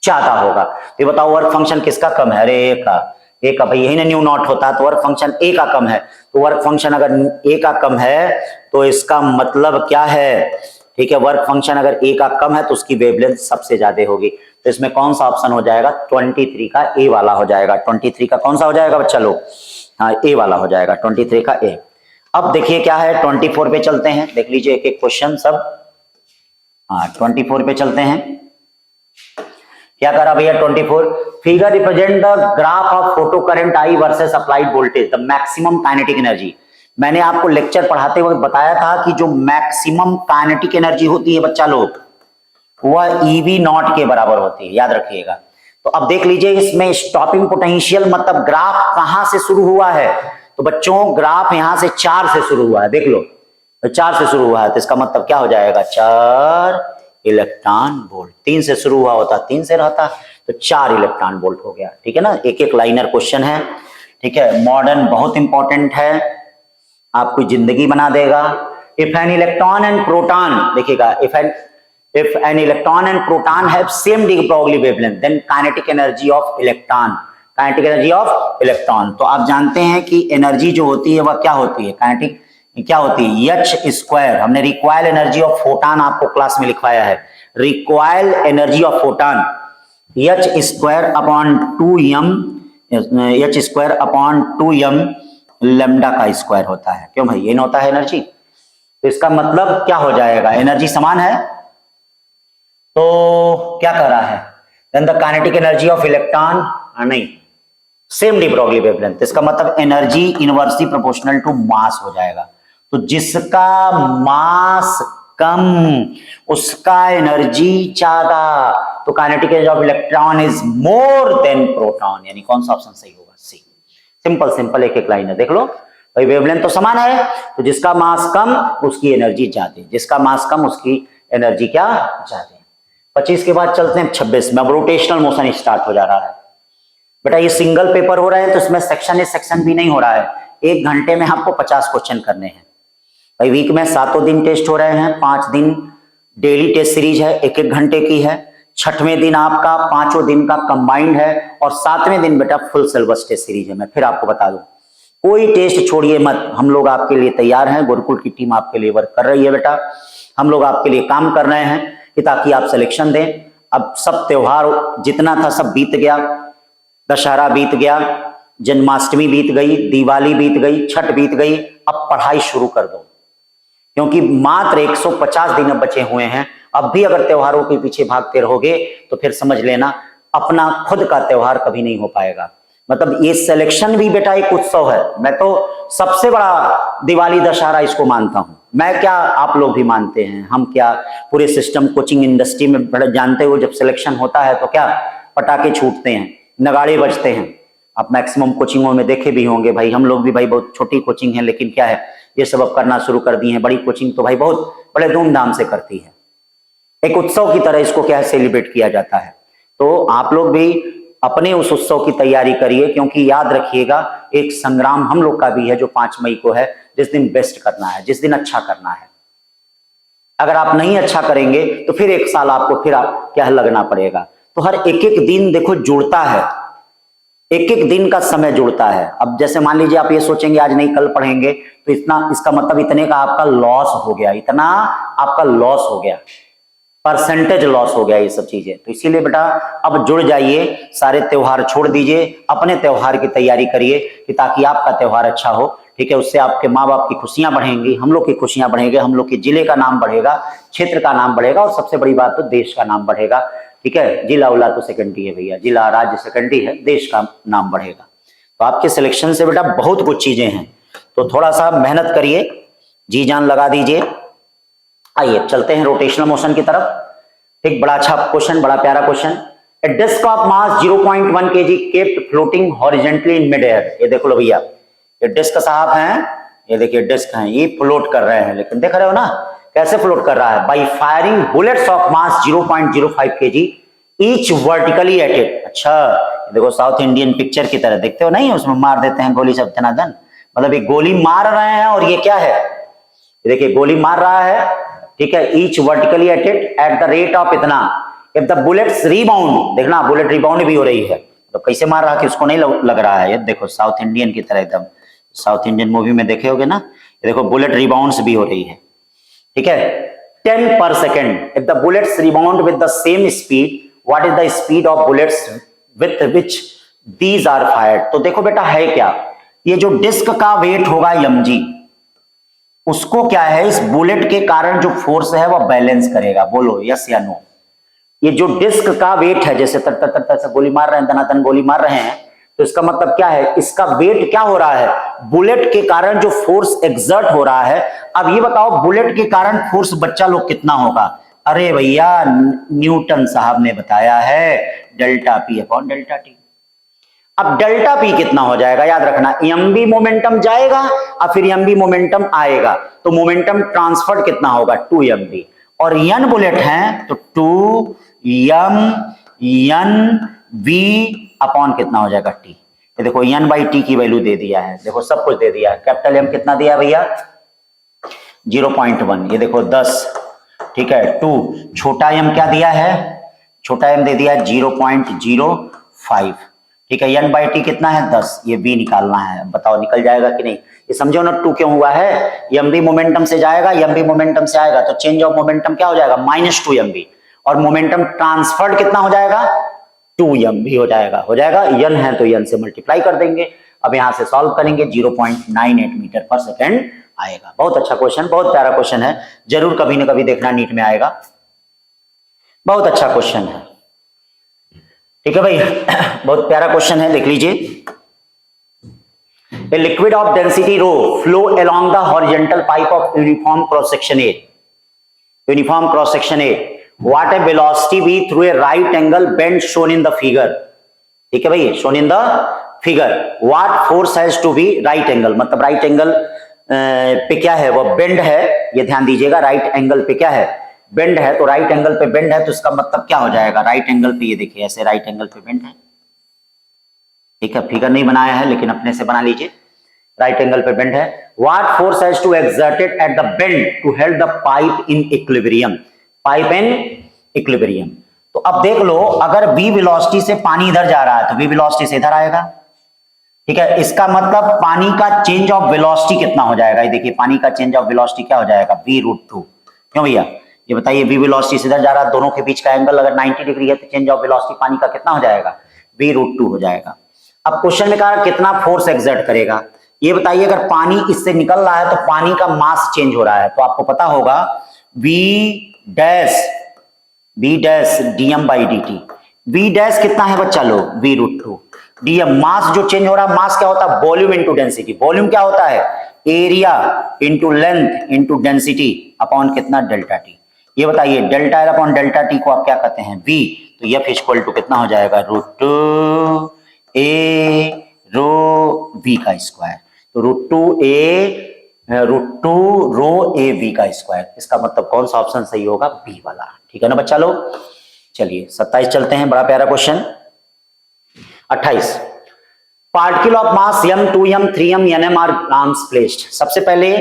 ज्यादा होगा। तो बताओ वर्क फंक्शन किसका कम है? अरे का ए का, भाई यही ना न्यू नॉट होता है, तो वर्क फंक्शन ए का कम है, तो वर्क फंक्शन अगर ए का कम है तो इसका मतलब क्या है, ठीक है, वर्क फंक्शन अगर ए का कम है तो उसकी वेवलेंथ सबसे ज्यादा होगी। तो इसमें कौन सा ऑप्शन हो जाएगा, 23 का ए वाला हो जाएगा। 23 का कौन सा हो जाएगा बच्चा लोग, हाँ ए वाला हो जाएगा, 23 का ए। अब देखिए क्या है, 24 पे चलते हैं, देख लीजिए एक एक क्वेश्चन सब। हाँ 24 पे चलते हैं, क्या करा भैया 24, figure represent the graph of photo current I versus applied voltage the maximum kinetic energy. मैंने आपको लेक्चर पढ़ाते वक्त बताया था कि जो मैक्सिमम काइनेटिक एनर्जी होती है बच्चा लोग, वह ईवी नॉट के बराबर होती है, याद रखिएगा। तो अब देख लीजिए इसमें स्टॉपिंग पोटेंशियल मतलब ग्राफ कहां से शुरू हुआ है, तो बच्चों ग्राफ यहां से 4 से शुरू हुआ है, देख लो 4 से शुरू हुआ है, तो इसका मतलब क्या हो जाएगा, 4 इलेक्ट्रॉन वोल्ट। 3 से शुरू हुआ होता 3 से रहता, तो 4 इलेक्ट्रॉन वोल्ट हो गया, ठीक है ना। एक एक लाइनर क्वेश्चन है, ठीक है, मॉडर्न बहुत इंपॉर्टेंट है, आपको जिंदगी बना देगा। If an electron and proton, देखिएगा, if an electron and proton have same de Broglie wavelength then kinetic energy of electron, kinetic energy of electron. तो आप जानते हैं कि एनर्जी जो होती है वह क्या होती है, काइनेटिक क्या होती है, एच स्क्वायर। हमने रिक्वायल एनर्जी ऑफ फोटॉन आपको क्लास में लिखवाया है, recoil energy of photon H square upon 2m, H square upon 2m lambda का स्क्वायर होता है। क्यों भाई, ये न होता है एनर्जी, तो इसका मतलब क्या हो जाएगा, एनर्जी समान है, तो क्या कर रहा है, then the kinetic energy of electron, नहीं सेम डी ब्रॉगली वेवलेंथ, इसका मतलब energy inversely proportional to mass हो जाएगा। तो जिसका मास कम उसका एनर्जी ज्यादा, तो kinetic energy of electron is more than proton, यानी कौन सा ऑप्शन सही होगा, सी। सिंपल सिंपल एक एक लाइन है, देख लो भाई, वेवलेंथ तो समान है, तो जिसका मास कम उसकी एनर्जी ज्यादा, जिसका मास कम उसकी एनर्जी क्या ज्यादा। 25 के बाद चलते हैं 26 में, अब रोटेशनल मोशन स्टार्ट हो जा रहा है। बेटा ये सिंगल पेपर हो रहा है तो इसमें सेक्शन ए सेक्शन बी नहीं हो रहा है, 1 घंटे में आपको 50 क्वेश्चन करने हैं भाई। वीक में 7 दिन टेस्ट हो रहे हैं, 5 दिन डेली टेस्ट सीरीज है, 1-1 घंटे की है। 6वें दिन आपका 5 दिन का कंबाइंड है, और 7वें दिन बेटा फुल सिलेबस टेस्ट सीरीज है। मैं फिर आपको बता दूं, कोई टेस्ट छोड़िए मत, हम लोग आपके लिए तैयार हैं, गुरुकुल की टीम आपके लिए वर्क कर रही है बेटा, हम लोग आपके लिए काम कर रहे हैं कि ताकि आप सिलेक्शन दें। अब सब त्योहार जितना था सब बीत गया, दशहरा बीत गया, जन्माष्टमी बीत गई, दिवाली बीत गई, छठ बीत गई, अब पढ़ाई शुरू कर दो, क्योंकि मात्र 150 दिन अब बचे हुए हैं। अब भी अगर त्योहारों के पीछे भागते रहोगे तो फिर समझ लेना अपना खुद का त्योहार कभी नहीं हो पाएगा। मतलब ये सिलेक्शन भी बेटा एक उत्सव है, मैं तो सबसे बड़ा दिवाली दशहरा इसको मानता हूं। मैं क्या, आप लोग भी मानते हैं, हम क्या, पूरे सिस्टम कोचिंग इंडस्ट्री में बड़ा जानते हो, जब सिलेक्शन होता है तो क्या पटाखे छूटते हैं, नगाड़े बजते हैं। आप मैक्सिमम कोचिंगों में देखे भी होंगे भाई, हम लोग भी भाई बहुत छोटी कोचिंग है, लेकिन क्या है ये सब अब करना शुरू कर दी है। बड़ी कोचिंग तो भाई बहुत बड़े धूमधाम से करती है, एक उत्सव की तरह इसको क्या है सेलिब्रेट किया जाता है। तो आप लोग भी अपने उस उत्सव की तैयारी करिए, क्योंकि याद रखिएगा एक संग्राम हम लोग का भी है जो 5 मई को है, जिस दिन बेस्ट करना है, जिस दिन अच्छा करना है। अगर आप नहीं अच्छा करेंगे तो फिर 1 साल आपको फिर क्या लगना पड़ेगा। तो हर एक एक दिन देखो जुड़ता है, एक एक दिन का समय जुड़ता है। अब जैसे मान लीजिए आप ये सोचेंगे आज नहीं कल पढ़ेंगे, तो इतना, इसका मतलब इतने का आपका लॉस हो गया, इतना आपका लॉस हो गया, परसेंटेज लॉस हो गया ये सब चीजें। तो इसीलिए बेटा अब जुड़ जाइए, सारे त्योहार छोड़ दीजिए, अपने त्योहार की तैयारी करिए कि ताकि आपका त्योहार अच्छा हो, ठीक है। उससे आपके माँ बाप की खुशियां बढ़ेंगी, हम लोग की खुशियां बढ़ेंगी, हम लोग के जिले का नाम बढ़ेगा, क्षेत्र का नाम बढ़ेगा, और सबसे बड़ी बात तो देश का नाम बढ़ेगा, ठीक है। जिला उला तो सेकेंडरी है भैया, जिला राज्य सेकेंडरी है, देश का नाम बढ़ेगा। तो आपके सिलेक्शन से बेटा बहुत कुछ चीजें हैं, तो थोड़ा सा मेहनत करिए, जी जान लगा दीजिए। आइए चलते हैं रोटेशनल मोशन की तरफ। एक बड़ा अच्छा क्वेश्चन, बड़ा प्यारा question. A disc of mass 0.1 kg kept floating horizontally in mid air. ये देखो लो भैया, ये डिस्क साहब हैं, ये देखिए डिस्क हैं, ये फ्लोट कर रहे हैं, लेकिन देख रहे हो ना कैसे फ्लोट कर रहा है, by firing bullets of mass 0.05 kg each vertically at it. अच्छा देखो साउथ इंडियन पिक्चर की तरह देखते हो नहीं, उसमें मार देते हैं गोली सब धनाधन, मतलब ये गोली मार रहे हैं, और ये क्या है, देखिए गोली मार रहा है, ठीक है, each vertically at it at the rate of इतना। इफ द बुलेट्स रीबाउंड, देखना बुलेट रिबाउंड भी हो रही है, तो कैसे मार रहा कि उसको नहीं लग रहा है। ये देखो साउथ इंडियन की तरह एकदम, साउथ इंडियन मूवी में देखे होगे ना, ये देखो बुलेट रिबाउंड्स भी हो रही है, ठीक है। 10 per second if the bullets rebound with the same speed, what is the speed of bullets with which these are fired। तो देखो बेटा है क्या, ये जो डिस्क का वेट होगा mg, उसको क्या है इस बुलेट के कारण जो फोर्स है वो बैलेंस करेगा। बोलो यस या नो। ये जो डिस्क का वेट है, जैसे तर तर तर तर से गोली मार रहे हैं, दनादन गोली मार रहे हैं, तो इसका मतलब क्या है, इसका वेट क्या हो रहा है, बुलेट के कारण जो फोर्स एक्सर्ट हो रहा है। अब ये बताओ बुलेट के कारण फोर्स बच्चा लोग कितना होगा। अरे भैया न्यूटन साहब ने बताया है delta P upon delta T. अब डेल्टा पी कितना हो जाएगा, याद रखना, एमबी मोमेंटम जाएगा और फिर एमबी मोमेंटम आएगा, तो मोमेंटम ट्रांसफर कितना होगा 2mb, और एन बुलेट हैं तो 2m अपॉन कितना हो जाएगा टी। ये देखो एन बाई टी की वैल्यू दे दिया है, देखो सब कुछ दे दिया है। कैपिटल एम कितना दिया भैया 0.1, ये देखो 10, ठीक है। 2 छोटा एम क्या दिया है, छोटा एम दे दिया 0.05, ठीक है। एन बाई टी कितना है 10, ये बी निकालना है, बताओ निकल जाएगा कि नहीं। ये समझो ना 2 क्यों हुआ है, एम बी मोमेंटम से जाएगा, एम बी मोमेंटम से आएगा तो चेंज ऑफ मोमेंटम क्या हो जाएगा -2mb, और मोमेंटम ट्रांसफर्ड कितना हो जाएगा 2mb हो जाएगा। एन है तो एन से मल्टीप्लाई कर देंगे। अब यहां से सॉल्व करेंगे 0.98 मीटर पर सेकेंड आएगा। बहुत अच्छा क्वेश्चन, बहुत प्यारा क्वेश्चन है, जरूर कभी ना कभी देखना नीट में आएगा, बहुत अच्छा क्वेश्चन है, ठीक है भाई। बहुत प्यारा क्वेश्चन है, देख लीजिए। A liquid of density rho flow along the horizontal pipe of uniform cross section A. Uniform cross section A. What a velocity v through a right angle bend shown in the figure. ठीक है भाई, shown in the figure. What force has to be right angle? मतलब right angle पे क्या है, वो bend है, ये ध्यान दीजिएगा। right angle पे क्या है, bend है, तो right angle पे bend है, तो इसका मतलब क्या हो जाएगा, right angle पे ये देखिए ऐसे right angle पे bend है, ठीक है। फिगर नहीं बनाया है लेकिन अपने से बना लीजिए, राइट एंगल पे बेंड है। What force has to exerted at the bend to held the pipe in equilibrium, pipe in equilibrium. तो अब देख लो, अगर v वेलोसिटी से पानी इधर जा रहा है तो v वेलोसिटी से इधर आएगा, ठीक है। इसका मतलब पानी का चेंज ऑफ वेलोसिटी कितना हो जाएगा, ये देखिए पानी का चेंज ऑफ वेलोसिटी क्या हो जाएगा v√2। क्यों भैया, ये बताइए, v वेलोसिटी से इधर जा रहा है, दोनों के बीच का एंगल अगर 90 डिग्री है तो चेंज ऑफ वेलोसिटी पानी का कितना हो जाएगा, v√2 हो जाएगा। अब क्वेश्चन में कहा कितना फोर्स एक्सर्ट करेगा, ये बताइए। अगर पानी इससे निकल रहा है तो पानी का मास चेंज हो रहा है, तो आपको पता होगा v dash dm by dt। v dash कितना है बच्चा लोग, v√2। dm मास जो चेंज हो रहा है, मास क्या होता है, वॉल्यूम इंटू डेंसिटी। वॉल्यूम क्या होता है, area into length into density upon कितना डेल्टा टी। ये बताइए delta L upon delta T को आप क्या कहते हैं, v, तो एफ इक्वल टू कितना हो जाएगा √2 a रो v का स्क्वायर। तो √2 रो a v का स्क्वायर, इसका मतलब कौन सा ऑप्शन सही होगा, बी वाला, ठीक है ना बच्चा लोग। चलिए 27 चलते हैं, बड़ा प्यारा question. 28, particle of mass m 2m 3m nm are grams placed. सबसे पहले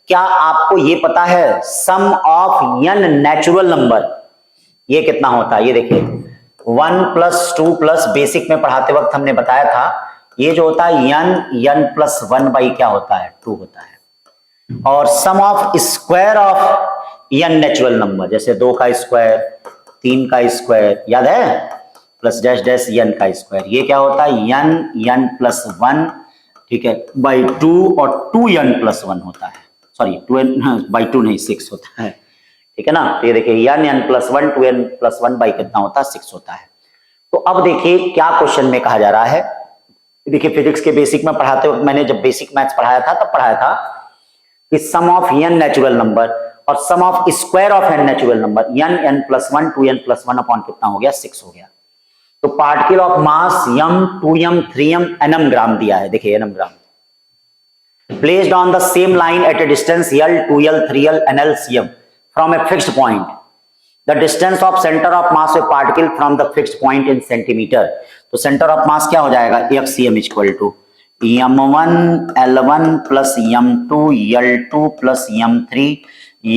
क्या आपको ये पता है sum of n natural number ये कितना होता है, ये देखिए 1 + 2 + बेसिक में पढ़ाते वक्त हमने बताया था, ये जो होता है n + 1 बाई क्या होता है 2 होता है। और sum of square of n natural number, जैसे 2 का स्क्वायर, 3 का स्क्वायर, याद है, प्लस डैश डैश n का स्क्वायर, ये क्या होता है n + 1, ठीक है, बाई 2, और 2n + 1 होता है, सॉरी 2n बाई 2 नहीं 6 होता है, ठीक है ना। तो ये देखिए n + 1 2n + 1 बाई कितना होता है 6 होता है। तो अब देखिए क्या क्वेश्चन में कहा जा रहा है, देखिए फिजिक्स के बेसिक में पढ़ाते वक्त मैंने जब बेसिक मैथ्स पढ़ाया था तब पढ़ाया था कि sum of n natural number और sum of square of n natural number, n + 1 2n + 1 upon कितना हो गया 6 हो गया। तो particle of mass m 2m 3m nm gram दिया है, देखिए nm gram, placed on the same line at a distance l 2l 3l nl cm from a fixed point, the distance of centre of mass of particle from the fixed point in centimetre. तो centre of mass क्या हो जाएगा, FCM equal to m1 L1 + m2 L2 + m3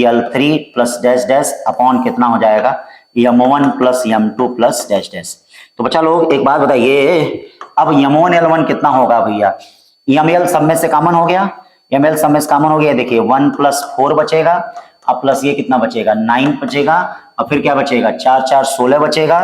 L3 plus dash dash upon कितना हो जाएगा m1 + m2 + dash dash. तो बच्चा लोग एक बात बताइए, अब M1 L1 कितना होगा भैया? ML सब में से कॉमन हो गया, ML सब में से कॉमन हो गया। देखिए 1 + 4 बचेगा, अब प्लस ये कितना बचेगा 9 बचेगा, और फिर क्या बचेगा 4 4 16 बचेगा,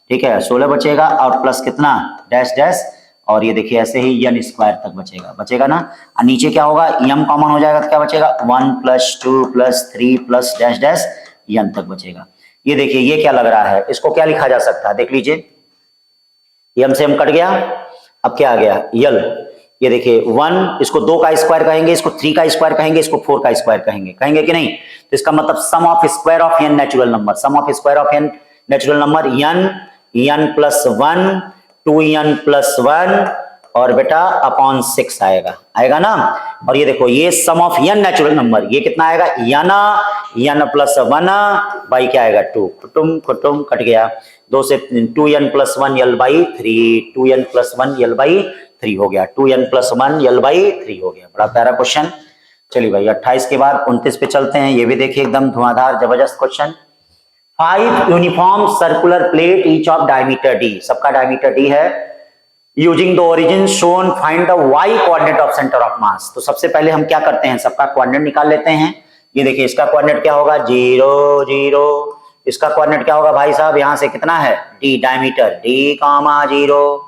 ठीक है 16 बचेगा, और प्लस कितना डैश डैश, और ये देखिए ऐसे ही n स्क्वायर तक बचेगा, बचेगा ना। और नीचे क्या होगा, m कॉमन हो जाएगा तो क्या बचेगा 1 + 2 + 3 + डैश डैश n तक बचेगा। ये देखिए ये क्या लग रहा है, इसको क्या लिखा जा सकता है, देख लीजिए m से m कट गया, अब क्या आ गया l। ये देखिए 1, इसको 2 का स्क्वायर कहेंगे, इसको 3 का स्क्वायर कहेंगे, इसको 4 का स्क्वायर कहेंगे, कहेंगे कि नहीं? तो इसका मतलब sum of square of n natural number, sum of square of n natural number n + 1 2n + 1 और बेटा अपॉन 6 आएगा, आएगा ना। और ये देखो ये सम ऑफ n नेचुरल नंबर, ये कितना आएगा n + 1 बाई क्या आएगा 2, कुटुम कुटुम कट गया, 2 से 2n + 1 l/3, 2n + 1 l/3 हो गया, 2n + 1 l/3 हो गया। बड़ा प्यारा क्वेश्चन। चलिए भाई 28 के बाद 29 पे चलते हैं, ये भी देखिए एकदम धुआंधार जबरदस्त question. 5 uniform circular plate each of diameter d, सबका डायमीटर d है। Using the origin shown find the y coordinate of centre of मास। तो सबसे पहले हम क्या करते हैं, सबका कोऑर्डिनेट निकाल लेते हैं। ये देखिए इसका कोऑर्डिनेट क्या होगा 0 0, इसका कोऑर्डिनेट क्या होगा भाई साहब, यहां से कितना है d डायमीटर d, 0,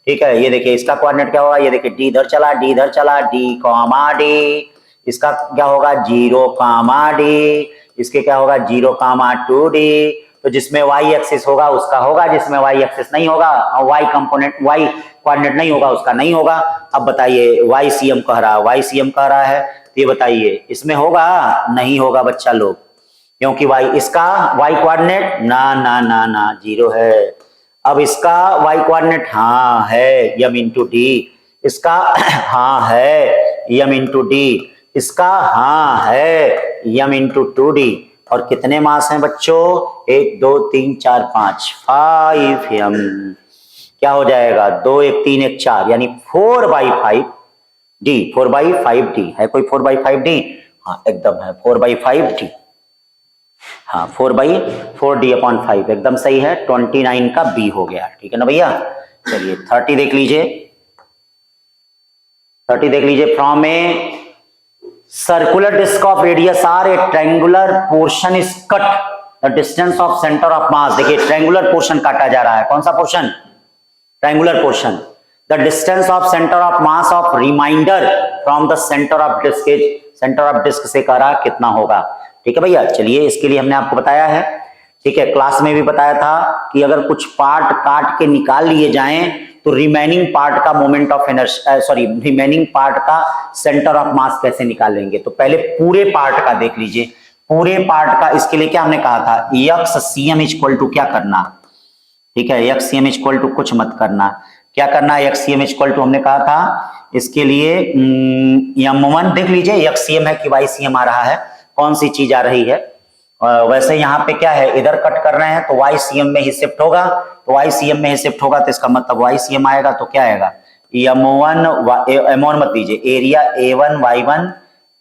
ठीक है। ये देखिए इसका कोऑर्डिनेट क्या होगा, ये देखिए d इधर चला d इधर चला d, d, इसका क्या होगा 0, d, इसके क्या होगा 0, 2d। तो जिसमें y एक्सिस होगा उसका होगा, जिसमें y एक्सिस नहीं होगा और y कंपोनेंट y कोऑर्डिनेट नहीं होगा उसका नहीं होगा। अब बताइए YCM कह रहा है, YCM कह रहा है, तो ये बताइए इसमें होगा नहीं होगा बच्चा लोग, क्योंकि y इसका y कोऑर्डिनेट ना ना ना ना 0 है। अब इसका y कोऑर्डिनेट हाँ है m × d, इसका हाँ है m × d, इसका हाँ है m × 2d। और कितने मास हैं बच्चों 1 2 3 4 5 5m, क्या हो जाएगा 2 1 3 1 4 यानी 4/5d, 4/5d है कोई 4/5d? हाँ एकदम है 4/5d, हाँ 4/4d/5 एकदम सही है, 29 का बी हो गया, ठीक है ना भैया। चलिए 30 देख लीजिए, 30 देख लीजिए। From A circular disk of radius r a triangular portion is cut, the distance of center of mass। देखिए triangular portion काटा जा रहा है, कौन सा portion, triangular portion। the distance of center of mass of remainder from the center of disk is, center of disk से करा कितना होगा, ठीक है भैया। चलिए इसके लिए हमने आपको बताया है, ठीक है, क्लास में भी बताया था कि अगर कुछ पार्ट काट के निकाल लिए जाएं तो रिमेनिंग पार्ट का moment of inertia, sorry remaining part का सेंटर ऑफ मास कैसे निकालेंगे। तो पहले पूरे पार्ट का देख लीजिए, पूरे पार्ट का, इसके लिए क्या हमने कहा था XCM = क्या करना, ठीक है XCM = कुछ मत करना, क्या करना है XCM = हमने कहा था इसके लिए M1 देख लीजिए XCM है कि YCM आ रहा है, कौन सी चीज आ रही है। वैसे यहाँ पे क्या है इधर कट कर रहे हैं तो YCM में ही शिफ्ट होगा, तो YCM में ही शिफ्ट होगा तो इसका मतलब YCM आएगा, तो क्या आएगा M1 मत लीजिए, area A1 Y1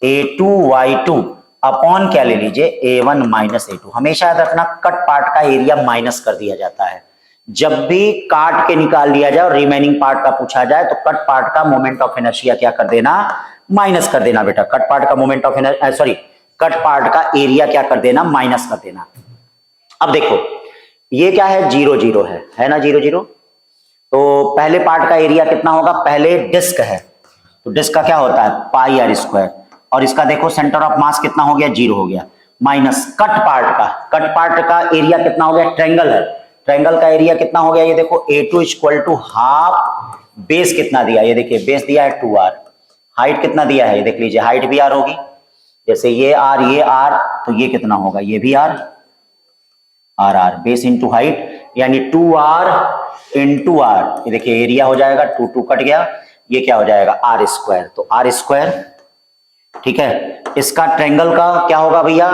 A2 Y2 upon क्या ले लीजिए A1 - A2। हमेशा याद रखना कट पार्ट का एरिया माइनस कर दिया जाता है, जब भी काट के निकाल दिया जाए और रिमेनिंग पार्ट का पूछा जाए तो कट पार्ट का मोमेंट ऑफ इनर्शिया क्या कर देना, माइनस कर देना बेटा। कट पार्ट का moment of inertia, sorry cut part का एरिया क्या कर देना, माइनस कर देना। अब देखो ये क्या है 0 0 है ना 0 0। तो पहले पार्ट का एरिया कितना होगा, पहले डिस्क है तो डिस्क का क्या होता है πr², और इसका देखो सेंटर ऑफ मास कितना हो गया 0 हो गया, माइनस कट पार्ट का एरिया कितना हो गया, ट्रायंगल है, ट्रायंगल का एरिया कितना हो गया, ये देखो A2 = हाफ, बेस कितना दिया, ये देखिए बेस दिया है 2r, हाइट कितना दिया है ये देख लीजिए, हाइट भी r होगी, जैसे ये r तो ये कितना होगा, ये भी r, बेस इंटू हाइट यानी 2r इंटू r, ये देखिए एरिया हो जाएगा 2 2 कट गया, ये क्या हो जाएगा r², तो r², ठीक है। इसका ट्रायंगल का क्या होगा भैया,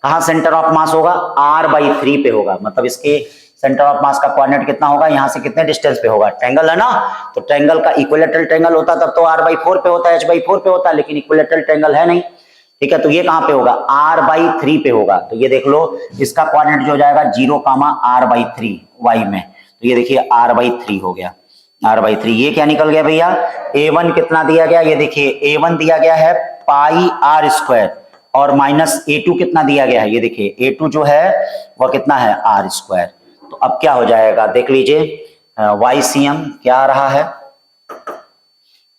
कहां सेंटर ऑफ मास होगा r/3 पे होगा, मतलब इसके सेंटर ऑफ मास का कोऑर्डिनेट कितना होगा, यहां से कितने डिस्टेंस पे होगा, ट्रायंगल है ना, तो ट्रायंगल का इक्विलैटरल ट्रायंगल होता तब तो r/4 पे होता है, h/4 पे होता है, लेकिन इक्विलैटरल ट्रायंगल है नहीं, ठीक है। तो ये कहां पे होगा r/3 पे होगा, तो ये देख लो इसका कोऑर्डिनेट जो हो जाएगा 0, r/3 y में, तो ये देखिए r/3 हो गया, r/3। ये क्या निकल गया भैया, a1 कितना दिया गया, ये देखिए a1 दिया गया है पाई r स्क्वायर और माइनस a2 कितना दिया गया है, ये देखिए a2 जो है वह कितना है r स्क्वायर। तो अब क्या हो जाएगा देख लीजिए, YCM क्या आ रहा है,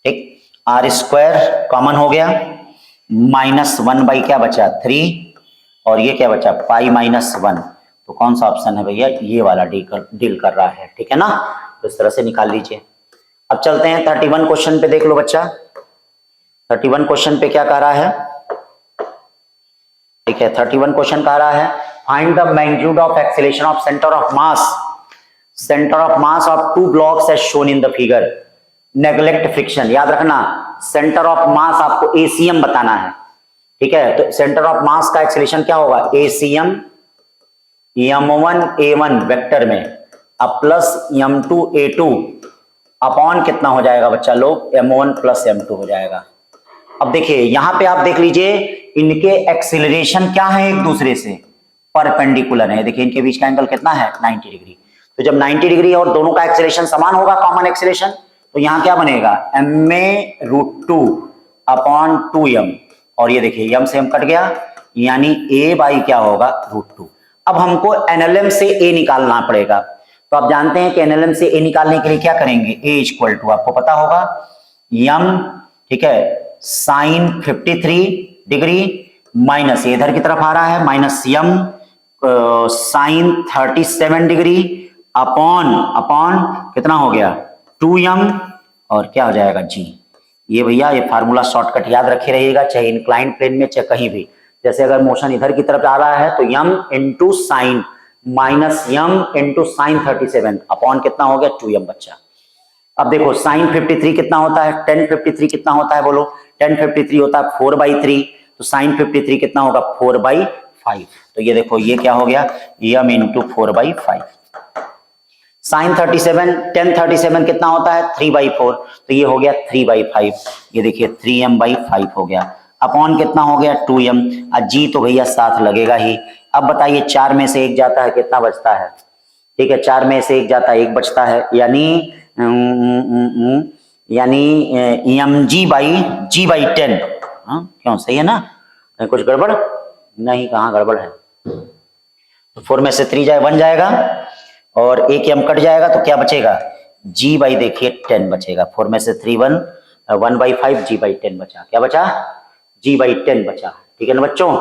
ठीक, r स्क्वायर कॉमन हो गया, -1 बाई क्या बचा 3 और ये क्या बचा पाई-1। तो कौन सा ऑप्शन है भैया, ये वाला डील कर रहा है, ठीक है ना। तो इस तरह से निकाल लीजिए। अब चलते हैं 31 क्वेश्चन पे, देख लो बच्चा 31 क्वेश्चन पे क्या कह रहा है, ठीक है 31 क्वेश्चन कह रहा है find the magnitude of acceleration of centre of mass of two blocks as shown in the figure, neglect friction. याद रखना सेंटर ऑफ मास आपको ACM बताना है, ठीक है। तो सेंटर ऑफ मास का एक्सीलरेशन क्या होगा, ACM m1 a1 वेक्टर में अब प्लस m2 a2 अपॉन कितना हो जाएगा बच्चा लोग, m1 प्लस m2 हो जाएगा। अब देखिए यहां पे आप देख लीजिए इनके एक्सीलरेशन क्या है, एक दूसरे से परपेंडिकुलर है। देखिए इनके बीच का एंगल कितना है 90 डिग्री। तो जब 90 डिग्री और दोनों का एक्सीलरेशन समान होगा, कॉमन एक्सीलरेशन, तो यहां क्या बनेगा ma√2 अपॉन 2m और ये देखिए m से m कट गया, यानी a बाई क्या होगा √2। अब हमको NLM से a निकालना पड़ेगा। तो आप जानते हैं कि NLM से a निकालने के लिए क्या करेंगे, a इक्वल टू आपको पता होगा m, ठीक है, साइन 53 डिग्री माइनस ये इधर की तरफ आ रहा है minus m sine 37 degree upon कितना हो गया 2m और क्या हो जाएगा g। ये भैया ये फार्मूला शॉर्टकट याद रखे रहिएगा, चाहे इंक्लाइंड प्लेन में चाहे कहीं भी। जैसे अगर मोशन इधर की तरफ आ रहा है तो m into sine minus m into sine 37 upon कितना हो गया 2m बच्चा। अब देखो साइन 53 कितना होता है, tan 53 कितना होता है बोलो, tan 53 होता है 4/3, तो साइन 53 कितना होगा 4/5। तो ये देखो ये क्या हो गया m इंटू 4/5। साइन 37 tan 37 कितना होता है 3/4, तो ये हो गया 3/5। ये देखिए 3m/5 हो गया अपॉन कितना हो गया 2m। जी तो भैया साथ लगेगा ही। अब बताइए 4 में से 1 जाता है कितना बचता है, ठीक है 4 में से 1 जाता है 1 बचता है, यानी mg/10। क्यों सही है ना, कुछ गड़बड़ नहीं, कहाँ गड़बड़ है। तो 4 में से 3 जाए 1 जाएगा और एक m कट जाएगा तो क्या बचेगा g/ देखिए 10 बचेगा। 4 में से 3 1/5 g/10 बचा, क्या बचा g/10 बचा, ठीक है ना बच्चों।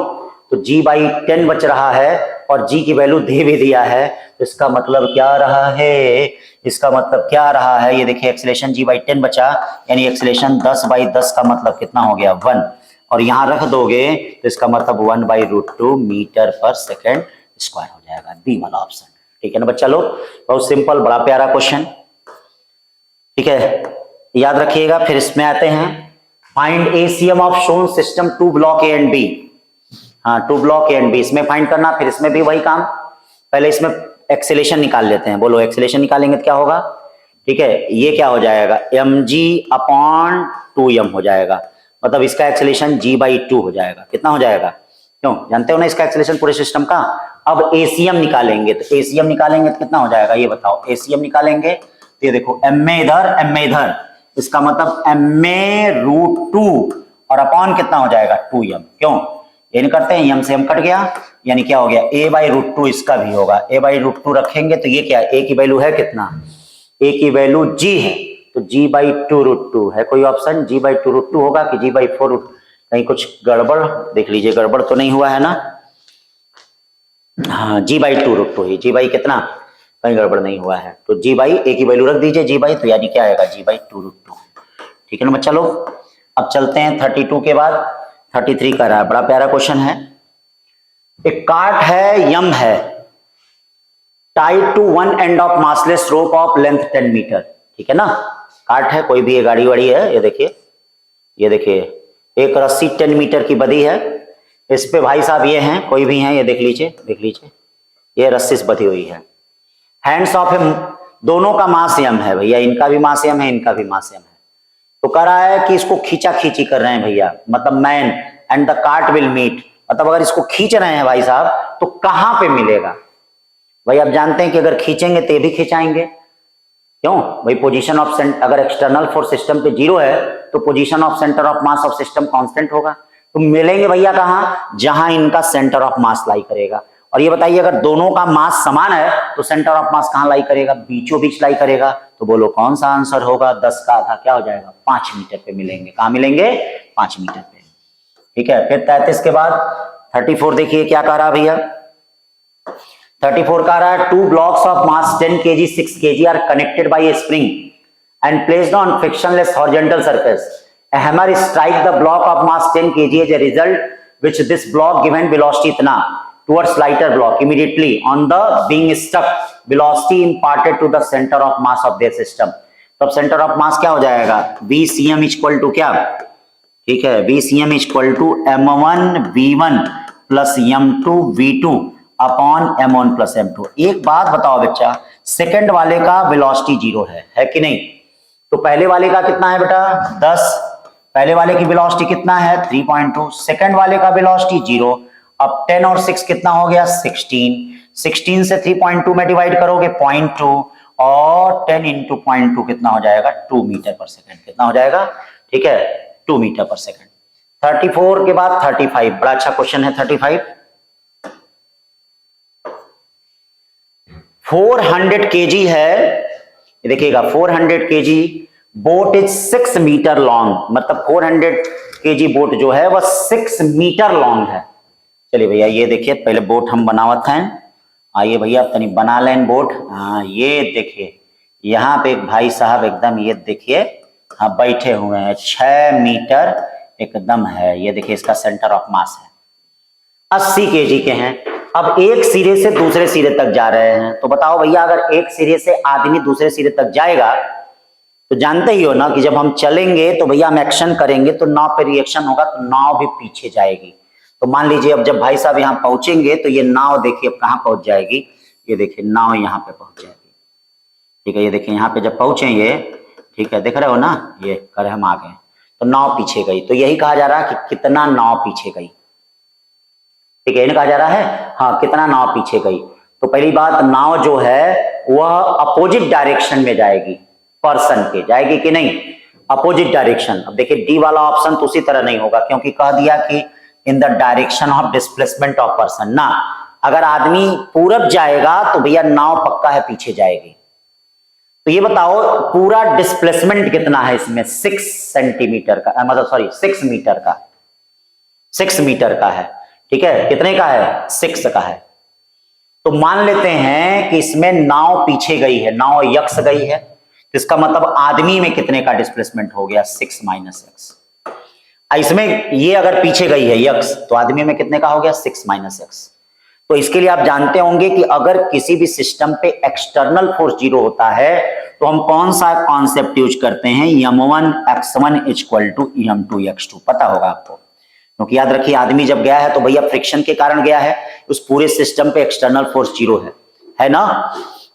तो g/10 बच रहा है और g की वैल्यू दे भी दिया है, तो इसका मतलब क्या रहा है, इसका मतलब क्या रहा है, ये देखिए एक्सीलरेशन g/10 बचा, यानी एक्सीलरेशन 10/10 का मतलब कितना हो गया 1, और यहां रख दोगे तो इसका मतलब 1/√2 मीटर पर सेकेंड स्क्वायर हो जाएगा, बी वाला ऑप्शन, ठीक है ना बच्चा लोग। बहुत सिंपल बड़ा प्यारा क्वेश्चन, ठीक है याद रखिएगा। फिर इसमें आते हैं find ACM of shown system 2 block A and B। हाँ 2 ब्लॉक A एंड B इसमें फाइंड करना। फिर इसमें भी वही काम, पहले इसमें एक्सीलरेशन निकाल लेते हैं। बोलो एक्सीलरेशन निकालेंगे तो क्या होगा, ठीक है ये क्या हो जाएगा mg/2m हो जाएगा, मतलब इसका एक्सीलरेशन g/2 हो जाएगा। कितना हो जाएगा, क्यों जानते हो ना इसका एक्सीलरेशन पूरे सिस्टम का। अब ACM निकालेंगे, तो ACM निकालेंगे तो कितना हो जाएगा ये बताओ। ACM निकालेंगे तो ये देखो m इधर, इसका मतलब ma√2 और अपॉन कितना हो जाएगा 2m। क्यों ये नहीं करते हैं, m से m कट गया, यानी क्या हो गया a/√2 इसका भी होगा। a/√2 रखेंगे तो ये क्या a की वैल्यू है कितना, a की वैल्यू g है, तो g/2√2 है कोई ऑप्शन, g/2√2 होगा कि g/4, कहीं कुछ गड़बड़ देख लीजिए, गड़बड़ तो नहीं हुआ है ना। हाँ g/2√2 ही, g/ कितना कहीं गड़बड़ नहीं हुआ है, तो g/ a की वैल्यू रख दीजिए g/, तो यानी क्या आएगा g/2√2, ठीक है ना बच्चा लोग। अब चलते हैं 32 के बाद 33 का रहा है, बड़ा प्यारा क्वेश्चन है। एक कार्ट है यम है tied to one end of massless rope of length 10 metre, ठीक है ना। कार्ट है, कोई भी ये गाड़ी वाड़ी है, ये देखिए एक रस्सी 10 मीटर की बधी है, इस पे भाई साहब ये हैं, कोई भी हैं, ये देख लीजिए ये रस्सी से बधी हुई है। हैंड्स ऑफ हिम, दोनों का मास यम है भैया, इनका भी मास यम है, इनका भी मास यम है। तो कह रहा है कि इसको खींचा खींची कर रहे हैं भैया, मतलब man and the cart will meet, मतलब अगर इसको खींच रहे हैं भाई साहब तो कहां पे मिलेगा। भाई आप जानते हैं कि अगर खींचेंगे तो ये भी खिंचाएंगे, क्यों भाई? पोजीशन ऑफ सेंटर, अगर एक्सटर्नल फोर्स सिस्टम पे 0 है तो position of centre of mass of system constant होगा। तो मिलेंगे भैया कहां? जहां इनका सेंटर ऑफ मास लाई करेगा। और ये बताइए अगर दोनों का मास समान है तो सेंटर ऑफ मास कहां लाई करेगा? बीचों बीच लाई करेगा। तो बोलो कौन सा आंसर होगा? 10 का आधा क्या हो जाएगा? 5 मीटर पे मिलेंगे। कहां मिलेंगे? 5 मीटर पे। ठीक है, फिर 33 के बाद 34 देखिए क्या कह रहा भैया। 34 कह रहा है 2 blocks of mass 10 kg 6 kg are connected by a spring and placed on frictionless horizontal surface. A hammer strike the block of mass 10 kg as a result which this block given velocity इतना towards lighter block immediately on the being struck velocity imparted to the center of mass of their system. तो अब center of mass क्या हो जाएगा? VCM equal to क्या? ठीक है, VCM equal to M1 V1 plus M2 V2 upon M1 plus M2। एक बात बताओ बच्चा, सेकंड वाले का वेलोसिटी 0 है कि नहीं? तो पहले वाले का कितना है बेटा? 10। पहले वाले की वेलोसिटी कितना है? 3.2। सेकंड वाले का वेलोसिटी 0। अब 10 और 6 कितना हो गया? 16। 16 से 3.2 में डिवाइड करोगे 0.2 और 10 इंटू 0.2 कितना हो जाएगा? 2 मीटर पर सेकंड। कितना हो जाएगा? ठीक है, 2 मीटर पर सेकंड। 34 के बाद 35, बड़ा अच्छा क्वेश्चन है 35। 400 kg है, देखिएगा 400 kg boat is 6 metre long, मतलब 400 kg बोट जो है वह 6 मीटर लॉन्ग है। चलिए भैया ये देखिए, पहले बोट हम बनावत हैं। आइए भैया तनी बना लें बोट। हाँ ये देखिए यहाँ पे एक भाई साहब एकदम ये देखिए हाँ बैठे हुए हैं, 6 मीटर एकदम है। ये देखिए इसका सेंटर ऑफ मास है 80 kg के हैं। अब एक सिरे से दूसरे सिरे तक जा रहे हैं, तो बताओ भैया अगर एक सिरे से आदमी दूसरे सिरे तक जाएगा तो जानते ही हो ना कि जब हम चलेंगे तो भैया हम एक्शन करेंगे तो नाव पे रिएक्शन होगा, तो नाव भी पीछे जाएगी। तो मान लीजिए अब जब भाई साहब यहाँ पहुंचेंगे तो ये नाव देखिए अब कहाँ पहुंच जाएगी। ये देखिए नाव यहाँ पे पहुंच जाएगी। ठीक है, ये देखिए यहाँ पे जब पहुंचेंगे, ठीक है देख रहे हो ना, ये कर हम आ गए तो नाव पीछे गई। तो यही कहा जा रहा है कि कितना नाव पीछे गई। ठीक है, कहा जा रहा है हाँ कितना नाव पीछे गई। तो पहली बात, नाव जो है वह अपोजिट डायरेक्शन में जाएगी, पर्सन के जाएगी कि नहीं? Opposite direction. अब देखिए डी वाला ऑप्शन तो उसी तरह नहीं होगा, क्योंकि कह दिया कि इन the direction of displacement of person ना। अगर आदमी पूरब जाएगा तो भैया नाव पक्का है पीछे जाएगी। तो ये बताओ पूरा डिस्प्लेसमेंट कितना है इसमें? 6 सेंटीमीटर का, मतलब सॉरी 6 मीटर का, 6 मीटर का है। ठीक है, कितने का है? 6 का है। तो मान लेते हैं कि इसमें नाव पीछे गई है, नाव यक्स गई है, तो इसका मतलब आदमी में कितने का डिस्प्लेसमेंट हो गया? 6 माइनस एक्स। इसमें ये अगर पीछे गई है यक्स तो आदमी में कितने का हो गया? 6 माइनस एक्स। तो इसके लिए आप जानते होंगे कि अगर किसी भी सिस्टम पे एक्सटर्नल फोर्स 0 होता है तो हम कौन सा कॉन्सेप्ट यूज करते हैं? M1 x1 equal to M2 x2। पता होगा आपको, क्योंकि याद रखिए आदमी जब गया है तो भैया फ्रिक्शन के कारण गया है, उस पूरे सिस्टम पे एक्सटर्नल फोर्स 0 है ना?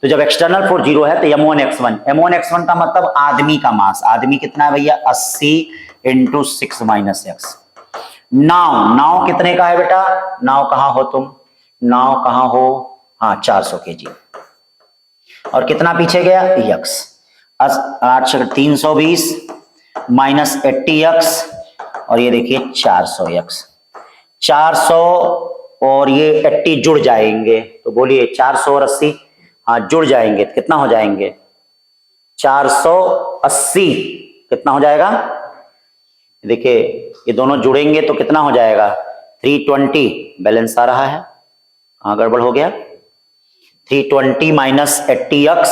तो जब एक्सटर्नल फोर्स 0 है तो M1 x1, M1 x1 का मतलब आदमी का मास। आदमी कितना है भैया? 80 इंटू 6 माइनस एक्स। नाव कितने का है बेटा? नाव कहां हो तुम? नाव कहां हो? हाँ 400 kg। और कितना पीछे गया? यक्स। 320 माइनस 80x और ये देखिए 400x। 400 और ये 80 जुड़ जाएंगे, तो बोलिए 400 और 80 हाँ जुड़ जाएंगे तो कितना हो जाएंगे? 480 कितना हो जाएगा? देखिए ये दोनों जुड़ेंगे तो कितना हो जाएगा? 320। बैलेंस आ रहा है, कहाँ गड़बड़ हो गया? 320 माइनस 80x,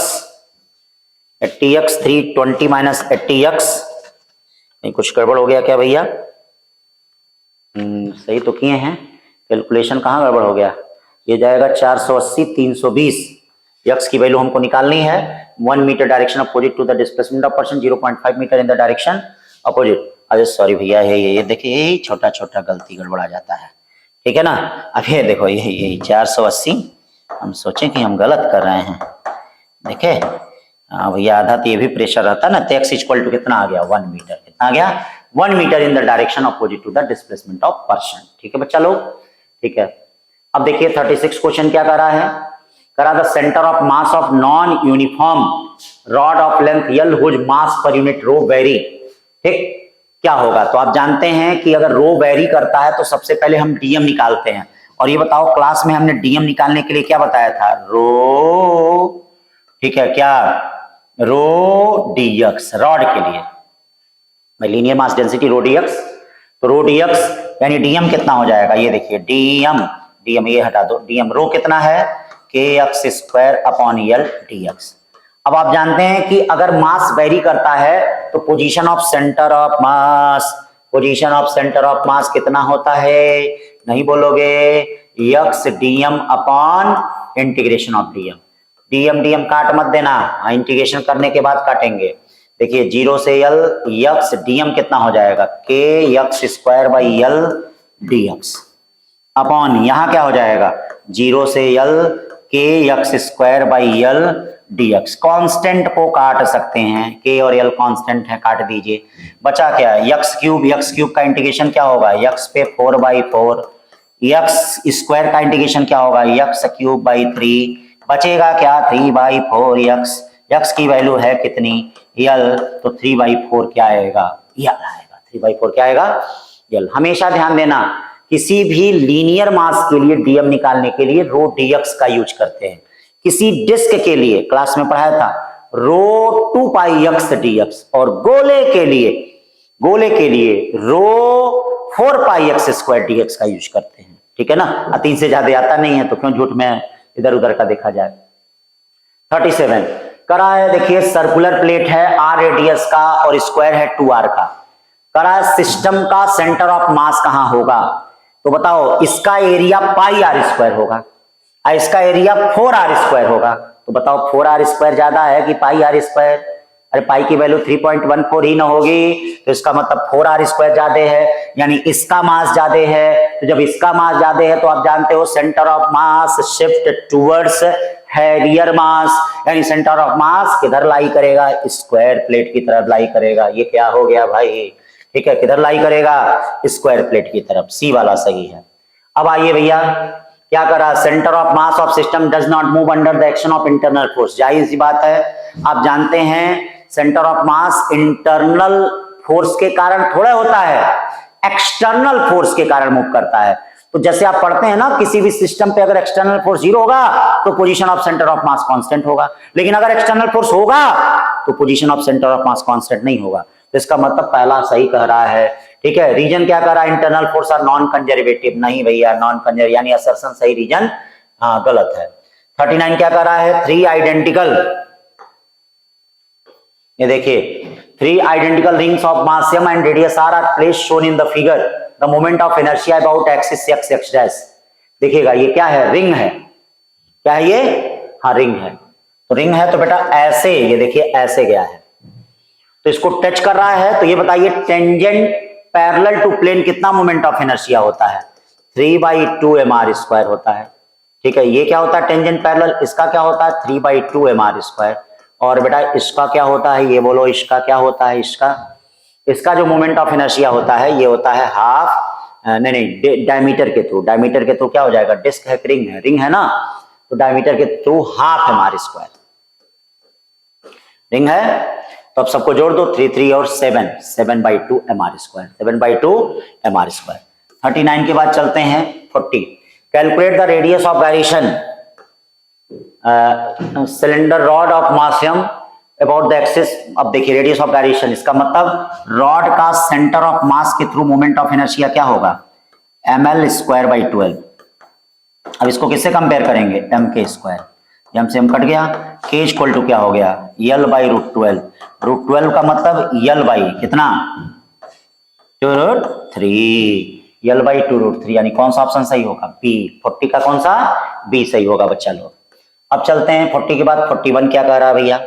320 माइनस 80x। नहीं कुछ गड़बड़ हो गया क्या भैया? सही तो किए हैं, कैलकुलेशन कहाँ गड़बड़ हो गया? ये जाएगा 480 320। यक्स की वैल्यू हमको निकालनी है। 1 metre direction opposite to the displacement of person, 0.5 metre in the direction opposite. अरे सॉरी भैया, ये देखिए यही छोटा छोटा गलती गड़बड़ा जाता है। ठीक है ना? अब ये देखो यही 480 हम सोचे कि हम गलत कर रहे हैं। देखे हाँ भैया, आधा तो ये भी प्रेशर रहता ना। तो एक्स इक्वल टू कितना आ गया? 1 मीटर। कितना आ गया? 1 metre in the direction opposite to the displacement of person. ठीक है बच्चा लोग? ठीक है, अब देखिए 36 क्वेश्चन क्या कर रहा है। करा the centre of mass of non uniform rod of length L whose mass per unit row very, ठीक, क्या होगा? तो आप जानते हैं कि अगर रो वेरी करता है तो सबसे पहले हम डीएम निकालते हैं। और ये बताओ क्लास में हमने डीएम निकालने के लिए क्या बताया था? रो, ठीक है, क्या? रो डीएक्स, रॉड के लिए linear mass density rho dx. तो रो डीएक्स यानी डीएम कितना हो जाएगा? ये देखिए डीएम, डीएम ये हटा दो, डीएम रो कितना है? के एक्स स्क्वायर अपॉन यल डीएक्स। अब आप जानते हैं कि अगर मास वेरी करता है तो position of centre of mass, position of centre of मास कितना होता है? नहीं बोलोगे? X DM upon integration of DM. DM DM काट मत देना, इंटीग्रेशन करने के बाद काटेंगे। देखिए 0 से यल एक्स डीएम कितना हो जाएगा? K x square by L dx upon यहां क्या हो जाएगा? 0 से L K x square by L dx. Constant को काट सकते हैं, के और यल कांस्टेंट है, काट दीजिए। बचा क्या? एक्स क्यूब का इंटीग्रेशन क्या होगा? एक्स पे 4/4, एक्स स्क्वायर का इंटीग्रेशन क्या होगा? एक्स क्यूब बाई 3, बचेगा क्या? 3/4 एक्स की वैल्यू है कितनी? यल, तो 3/4 क्या आएगा? यल आएगा। 3/4 क्या आएगा? यल। हमेशा ध्यान देना किसी भी लीनियर मास के लिए डीएम निकालने के लिए रो डीएक्स का यूज करते हैं। किसी डिस्क के लिए क्लास में पढ़ाया था रो 2πx डीएक्स, और गोले के लिए रो 4πx स्क्वायर डीएक्स का यूज करते हैं, ठीक है ना? 3 से ज्यादा आता नहीं है तो क्यों झूठ में इधर उधर का देखा जाए। 37 करा है, देखिए सर्कुलर प्लेट है r रेडियस का और स्क्वायर है 2r का। करा सिस्टम का सेंटर ऑफ मास कहां होगा? तो बताओ, इसका एरिया πr² होगा, इसका एरिया 4r² होगा। तो बताओ 4r² ज्यादा है कि πr²? अरे पाई की वैल्यू 3.14 ही ना होगी, तो इसका मतलब 4r² ज्यादा है, यानी इसका मास ज्यादा है। तो जब इसका मास ज्यादा है तो आप जानते हो centre of mass shift towards heavier mass, यानी सेंटर ऑफ मास किधर लाई करेगा? स्क्वायर प्लेट की तरफ लाई करेगा। ये क्या हो गया भाई? ठीक है, किधर लाई करेगा? स्क्वायर प्लेट की तरफ। सी वाला सही है। अब आइए भैया, क्या करा? Centre of mass of system does not move under the action of internal force. जाहिर सी बात है, आप जानते हैं centre of mass internal force के कारण थोड़ा होता है, एक्सटर्नल फोर्स के कारण मूव करता है। तो जैसे आप पढ़ते हैं ना, किसी भी सिस्टम पे अगर एक्सटर्नल फोर्स 0 होगा तो position of centre of mass constant होगा, लेकिन अगर एक्सटर्नल फोर्स होगा तो position of centre of mass constant नहीं होगा। तो इसका मतलब पहला सही कह रहा है, ठीक है। रीजन क्या कह रहा है? Internal force are non conservative. नहीं भैया, नॉन कंजर्व यानी असर्शन सही, रीजन हाँ गलत है। 39 क्या कह रहा है? 3 आइडेंटिकल, ये देखिए 3 identical rings of mass m and radius r are placed shown in the figure. The moment of inertia about axis x x dash। देखिएगा ये क्या है? रिंग है। क्या है ये? हाँ रिंग है। तो रिंग है तो बेटा ऐसे, ये देखिए ऐसे गया है, तो इसको टच कर रहा है। तो ये बताइए टेंजेंट पैरेलल टू प्लेन कितना मोमेंट ऑफ इनर्शिया होता है? 3/2 mr² होता है, ठीक है। ये क्या होता है? Tangent parallel. इसका क्या होता है? 3/2 mr²। और बेटा इसका क्या होता है? ये बोलो, इसका क्या होता है? इसका जो मोमेंट ऑफ इनर्शिया होता है ये होता है हाफ, नहीं डायमीटर के थ्रू। डायमीटर के थ्रू क्या हो जाएगा? डिस्क है, रिंग है ना, तो डायमीटर के थ्रू हाफ mr²। रिंग है तो अब सबको जोड़ दो, 3 3 और 7/2 mr², 7/2 mr²। 39 के बाद चलते हैं 40। Calculate the radius of gyration cylinder rod of mass M about the axis. अब देखिए रेडियस ऑफ गायरेशन, इसका मतलब रॉड का सेंटर ऑफ मास के थ्रू मोमेंट ऑफ इनर्शिया क्या होगा? ml²/12। अब इसको किससे कंपेयर करेंगे? mk²। m से m कट गया, k इक्वल टू क्या हो गया? l/√12। √12 का मतलब l बाई कितना? 2√3। l/2√3 यानी कौन सा ऑप्शन सही होगा? बी। 40 का कौन सा? बी सही होगा बच्चा लोग। अब चलते हैं 40 के बाद 41 क्या कह रहा है भैया?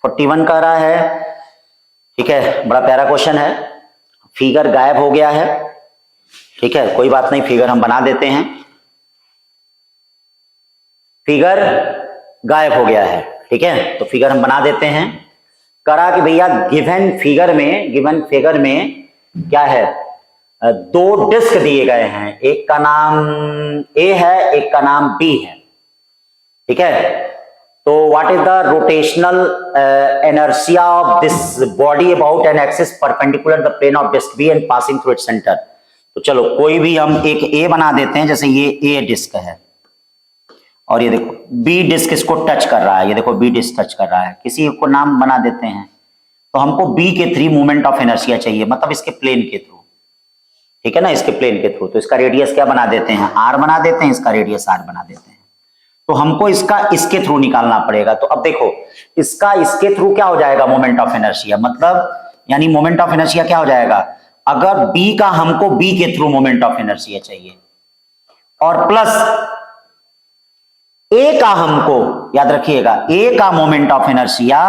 41 कह रहा है, ठीक है, बड़ा प्यारा क्वेश्चन है। फिगर गायब हो गया है, ठीक है, कोई बात नहीं, फिगर हम बना देते हैं। फिगर गायब हो गया है, ठीक है, तो फिगर हम बना देते हैं। करा कि भैया गिवन फिगर में क्या है? 2 डिस्क दिए गए हैं, एक का नाम ए है, एक का नाम बी है, ठीक है। तो what is the rotational inertia of this body about an axis perpendicular the plane of disc B and passing through its centre. तो चलो कोई भी हम एक ए बना देते हैं, जैसे ये ए डिस्क है और ये देखो बी डिस्क इसको टच कर रहा है, ये देखो बी डिस्क टच कर रहा है, किसी को नाम बना देते हैं। तो हमको बी के थ्रू मोमेंट ऑफ इनर्शिया चाहिए, मतलब इसके प्लेन के थ्रू, ठीक है ना, इसके प्लेन के थ्रू। तो इसका रेडियस क्या बना देते हैं, आर बना देते हैं, इसका रेडियस आर बना देते हैं। तो हमको इसका इसके थ्रू निकालना पड़ेगा। तो अब देखो इसका इसके थ्रू क्या हो जाएगा, मोमेंट ऑफ इनर्शिया, मतलब यानी मोमेंट ऑफ इनर्शिया क्या हो जाएगा, अगर बी का हमको बी के थ्रू मोमेंट ऑफ इनर्शिया चाहिए और प्लस ए का हमको, याद रखिएगा, ए का मोमेंट ऑफ इनर्शिया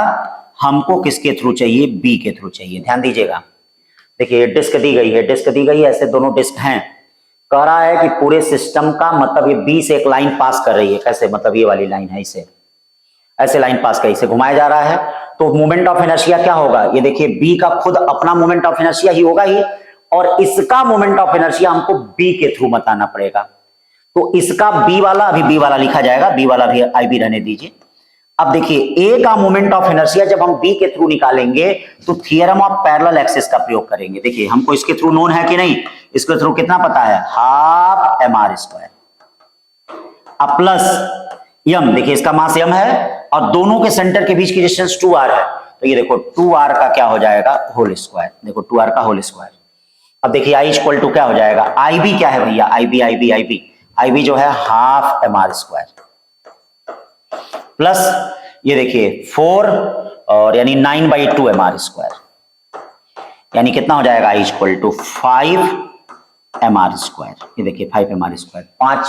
हमको किसके थ्रू चाहिए, बी के थ्रू चाहिए। ध्यान दीजिएगा, देखिए डिस्क दी गई है, डिस्क दी गई है, ऐसे दोनों डिस्क हैं। कह रहा है कि पूरे सिस्टम का मतलब ये बी से एक लाइन पास कर रही है, कैसे, मतलब ये वाली लाइन है, इसे ऐसे लाइन पास कर, इसे घुमाया जा रहा है। तो मोमेंट ऑफ इनर्शिया क्या होगा, ये देखिए बी का खुद अपना मोमेंट ऑफ इनर्शिया ही होगा ही, और इसका मोमेंट ऑफ इनर्शिया हमको बी के थ्रू बताना पड़ेगा। तो इसका बी वाला, अभी बी वाला लिखा जाएगा, बी वाला भी आई बी रहने दीजिए। अब देखिए ए का मोमेंट ऑफ इनर्शिया जब हम बी के थ्रू निकालेंगे तो थियरम ऑफ पैरेलल एक्सिस का प्रयोग करेंगे। देखिए हमको इसके थ्रू नोन है कि नहीं, इसके थ्रू कितना पता है, हाफ एम आर स्क्वायर, अब प्लस यम, देखिए इसका मास यम है और दोनों के सेंटर के बीच की डिस्टेंस 2r है। तो ये देखो 2r का क्या हो जाएगा, होल स्क्वायर, देखो 2r का होल स्क्वायर। अब देखिए आई इक्वल टू क्या हो जाएगा, आई बी क्या है भैया, I B I B I B I B जो है half M R square, plus ये देखिए 4 और यानी 9/2 एम आर स्क्वायर, यानी कितना हो जाएगा, I equal to 5 M R square. ये देखिए 5 एम आर स्क्वायर, 5